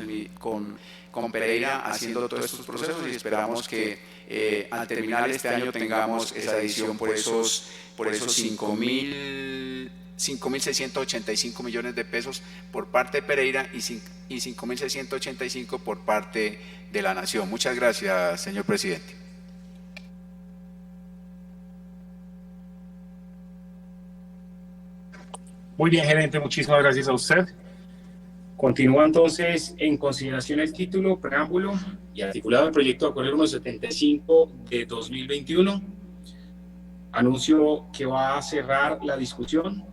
con Pereira haciendo todos estos procesos y esperamos que al terminar este año tengamos esa adición por esos 5.685 millones de pesos por parte de Pereira y 5.685 por parte de la Nación. Muchas gracias, señor presidente. Muy bien, gerente, muchísimas gracias a usted. Continúa entonces en consideración el título, preámbulo y articulado del proyecto de acuerdo número 75 de 2021. Anuncio que va a cerrar la discusión.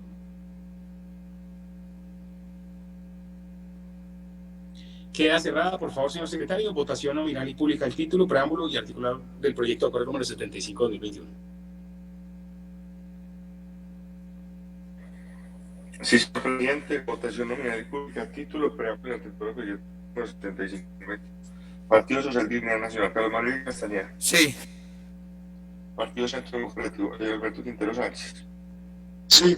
Queda cerrada, por favor, señor secretario. Votación nominal y pública del título, preámbulo y articulado del proyecto de acuerdo número 75 de 2021. Sí, señor presidente, votación nominal y pública, título, preámbulo y artículo del proyecto número 75. Partido Social Dignidad Nacional, Carlos Mario Castañeda. Sí. Partido Centro Democrático, Alberto Quintero Sánchez. Sí.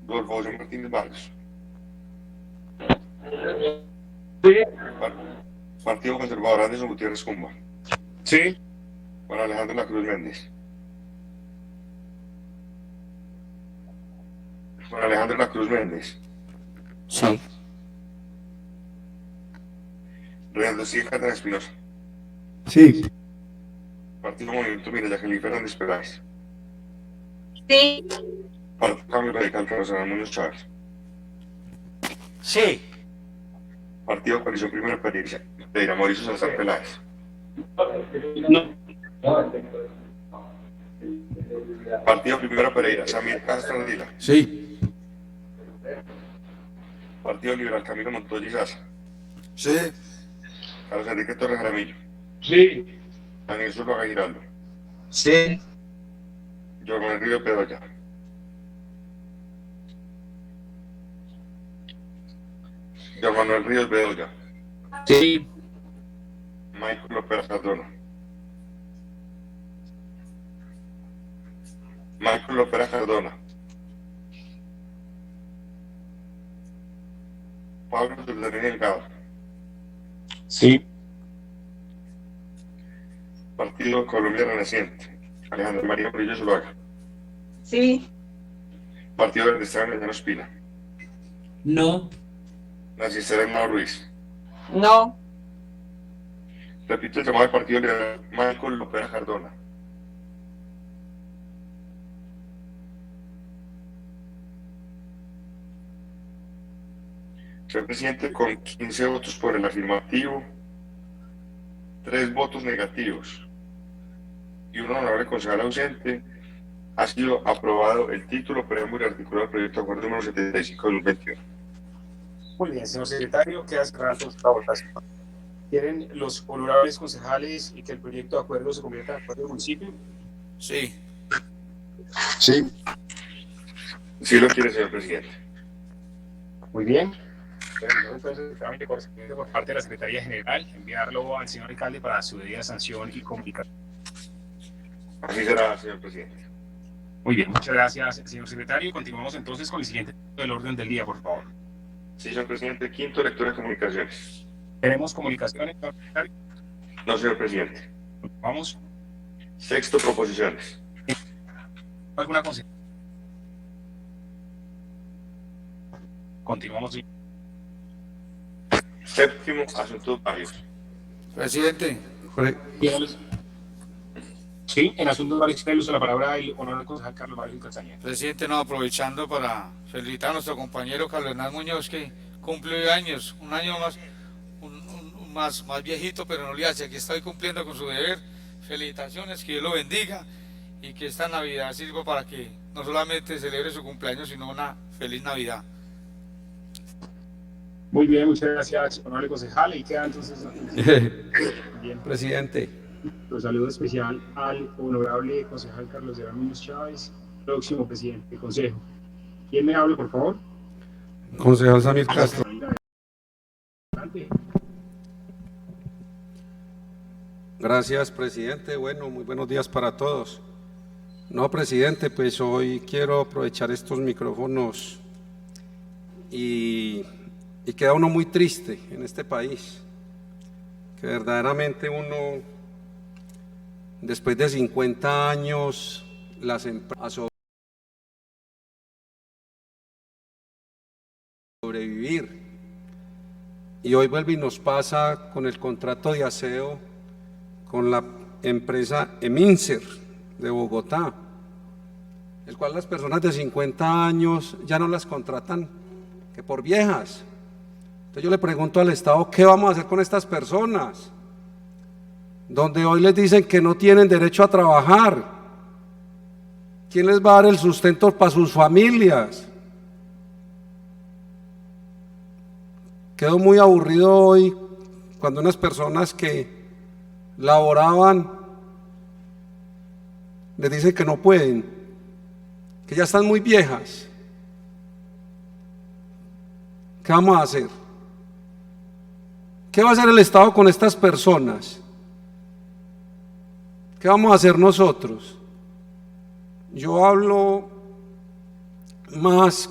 Rodolfo José Martínez Vargas. Sí. Partido Conservador Anderson Gutiérrez Cumba. Sí. Juan Alejandro La Cruz Méndez. Juan Alejandro La Cruz Méndez. Sí. Reinaldo Cid Cárdenas Espinosa. Sí. Partido Movimiento Mira Jacqueline Fernández Peláez. Sí. Partido Cambio Radical Carlos Hernán Muñoz Chávez. Sí. Partido Coalición Primera Pereira Mauricio Salazar Peláez. No. Partido Primera Pereira Samir Castro Ardila. Sí. Partido Liberal Camilo Montoya y Sasa. Sí. Carlos Enrique Torres Jaramillo. Sí. Daniel Zuluaga Giraldo. Sí. John Manuel Ríos Bedoya. John Manuel Ríos Bedoya. Sí. Michael López Cardona. Michael López Cardona. Pablo Zuldarín Delgado. Sí. Partido Colombia Renaciente. Alejandro María Murillo Zuluaga. Sí. Partido Verde Esteban Mediano Espina. No. Nancy Esther Hernán Ruiz. No. Repito el llamado del Partido Liberal. Michael López Cardona. Señor presidente, con 15 votos por el afirmativo, 3 votos negativos y un honorable concejal ausente, ha sido aprobado el título, preámbulo y artículo del proyecto de acuerdo número 75 de 2021. Muy bien, señor secretario, queda cerrada la votación. ¿Quieren los honorables concejales y que el proyecto de acuerdo se convierta en acuerdo del municipio? Sí. Sí. Sí lo quiere, señor presidente. Muy bien. Entonces, el trámite correspondiente por parte de la Secretaría General, enviarlo al señor alcalde para su debida sanción y comunicación. Así será, señor presidente. Muy bien, muchas gracias, señor secretario. Continuamos entonces con el siguiente punto del orden del día, por favor. Sí, señor presidente. Quinto, lectura de comunicaciones. ¿Tenemos comunicaciones, señor secretario? No, señor presidente. Vamos. Sexto, proposiciones. ¿Alguna consideración? Continuamos. Séptimo, asuntos varios. Presidente. Sí, en asuntos varios tiene el uso de la palabra el honorable concejal Carlos Mario Castañeda. Presidente, no, aprovechando para felicitar a nuestro compañero Carlos Hernán Muñoz, que cumple años, un año más, más viejito, pero no le hace, aquí estoy cumpliendo con su deber. Felicitaciones, que Dios lo bendiga y que esta Navidad sirva para que no solamente celebre su cumpleaños, sino una feliz Navidad. Muy bien, muchas gracias, honorable concejal. Y queda entonces. Bien. Presidente. Un saludo especial al honorable concejal Carlos Hernán Muñoz Chávez, próximo presidente del Consejo. ¿Quién me habla, por favor? Concejal Samir Castro. Adelante. Gracias, presidente. Bueno, muy buenos días para todos. No, presidente, pues hoy quiero aprovechar estos micrófonos y queda uno muy triste en este país, que verdaderamente uno, después de 50 años, las empresas a sobrevivir, y hoy vuelve y nos pasa con el contrato de aseo con la empresa Emincer de Bogotá, el cual las personas de 50 años ya no las contratan que por viejas. Entonces yo le pregunto al Estado, ¿qué vamos a hacer con estas personas? Donde hoy les dicen que no tienen derecho a trabajar. ¿Quién les va a dar el sustento para sus familias? Quedo muy aburrido hoy cuando unas personas que laboraban les dicen que no pueden, que ya están muy viejas. ¿Qué vamos a hacer? ¿Qué va a hacer el Estado con estas personas? ¿Qué vamos a hacer nosotros? Yo hablo más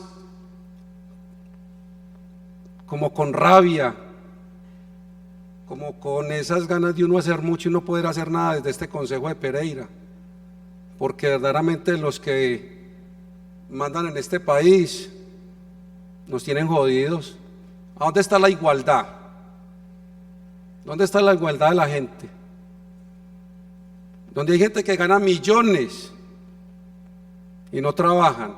como con rabia, como con esas ganas de uno hacer mucho y no poder hacer nada desde este Consejo de Pereira, porque verdaderamente los que mandan en este país nos tienen jodidos. ¿A dónde está la igualdad? ¿Dónde está la igualdad de la gente? Donde hay gente que gana millones y no trabajan,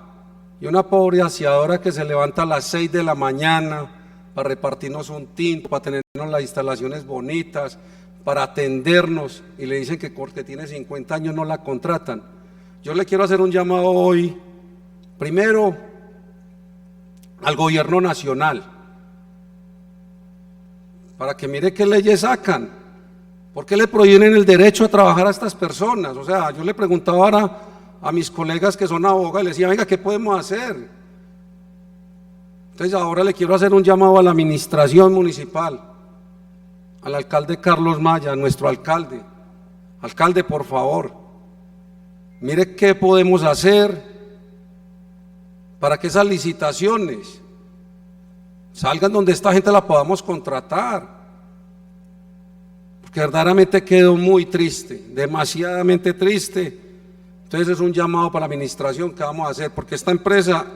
y una pobre aseadora que se levanta a las 6 de la mañana para repartirnos un tinto, para tenernos las instalaciones bonitas, para atendernos, y le dicen que porque tiene 50 años no la contratan. Yo le quiero hacer un llamado hoy, primero al gobierno nacional, para que mire qué leyes sacan. ¿Por qué le prohíben el derecho a trabajar a estas personas? O sea, yo le preguntaba ahora a mis colegas que son abogados, les decía, venga, ¿qué podemos hacer? Entonces ahora le quiero hacer un llamado a la administración municipal, al alcalde Carlos Maya, nuestro alcalde. Alcalde, por favor, mire qué podemos hacer para que esas licitaciones salgan donde esta gente la podamos contratar, porque verdaderamente quedo muy triste, demasiadamente triste. Entonces es un llamado para la administración que vamos a hacer, porque esta empresa,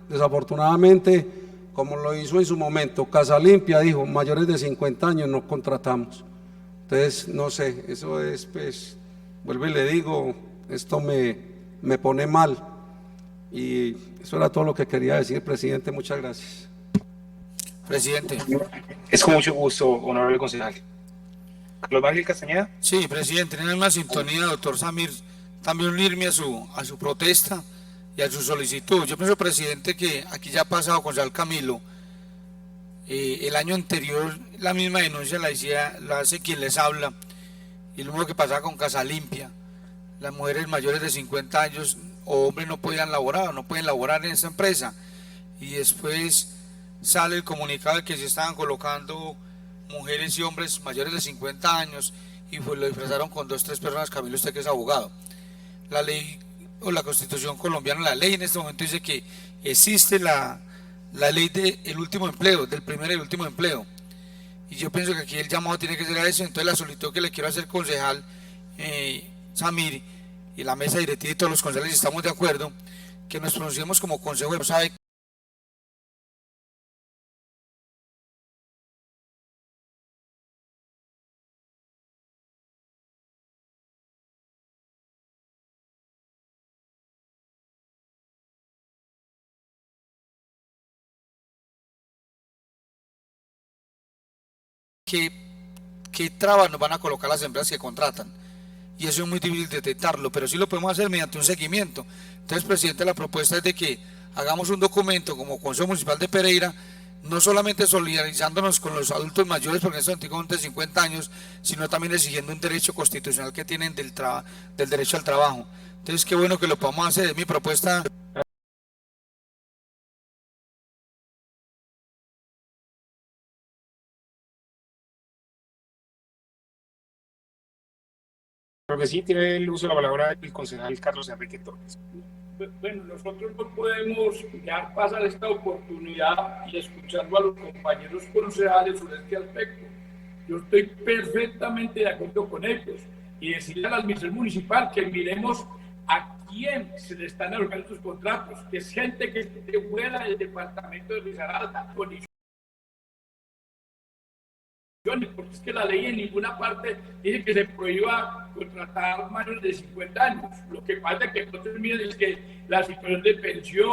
desafortunadamente, como lo hizo en su momento Casa Limpia, dijo, mayores de 50 años no contratamos. Entonces, no sé, eso es, pues, vuelvo y le digo, esto me pone mal, y eso era todo lo que quería decir, presidente. Muchas gracias. Presidente. Es con mucho gusto, honorable concejal. Carlos Ángel Castañeda. Sí, presidente, en la misma sintonía, doctor Samir, también unirme a su protesta y a su solicitud. Yo pienso, presidente, que aquí ya ha pasado con Concejal Camilo. El año anterior la misma denuncia la hace quien les habla, y lo mismo que pasaba con Casa Limpia. Las mujeres mayores de 50 años o hombres no podían laborar, no pueden laborar en esa empresa, y después sale el comunicado de que se estaban colocando mujeres y hombres mayores de 50 años, y pues lo disfrazaron con 2 o 3 personas. Camilo, usted que es abogado, la ley o la Constitución colombiana, la ley en este momento dice que existe la ley del último empleo, del primer y el último empleo, y yo pienso que aquí el llamado tiene que ser a eso. Entonces la solicitud que le quiero hacer, concejal Samir, y la mesa directiva y todos los concejales estamos de acuerdo, que nos pronunciemos como consejo, ¿sabe? ¿Qué trabas nos van a colocar las empresas que contratan? Y eso es muy difícil detectarlo, pero sí lo podemos hacer mediante un seguimiento. Entonces, presidente, la propuesta es de que hagamos un documento como Consejo Municipal de Pereira, no solamente solidarizándonos con los adultos mayores, porque son antiguamente 50 años, sino también exigiendo un derecho constitucional que tienen del derecho al trabajo. Entonces, qué bueno que lo podamos hacer. Es mi propuesta. Creo que sí, tiene el uso de la palabra el concejal Carlos Enrique Torres. Bueno, nosotros no podemos dejar pasar esta oportunidad y escuchando a los compañeros concejales sobre este aspecto. Yo estoy perfectamente de acuerdo con ellos y decirle a la administración municipal que miremos a quién se le están otorgando estos contratos, que es gente que es de fuera del departamento de Risaralda, porque es que la ley en ninguna parte dice que se prohíba contratar mayores de 50 años. Lo que pasa es que nosotros miren es que la situación de pensión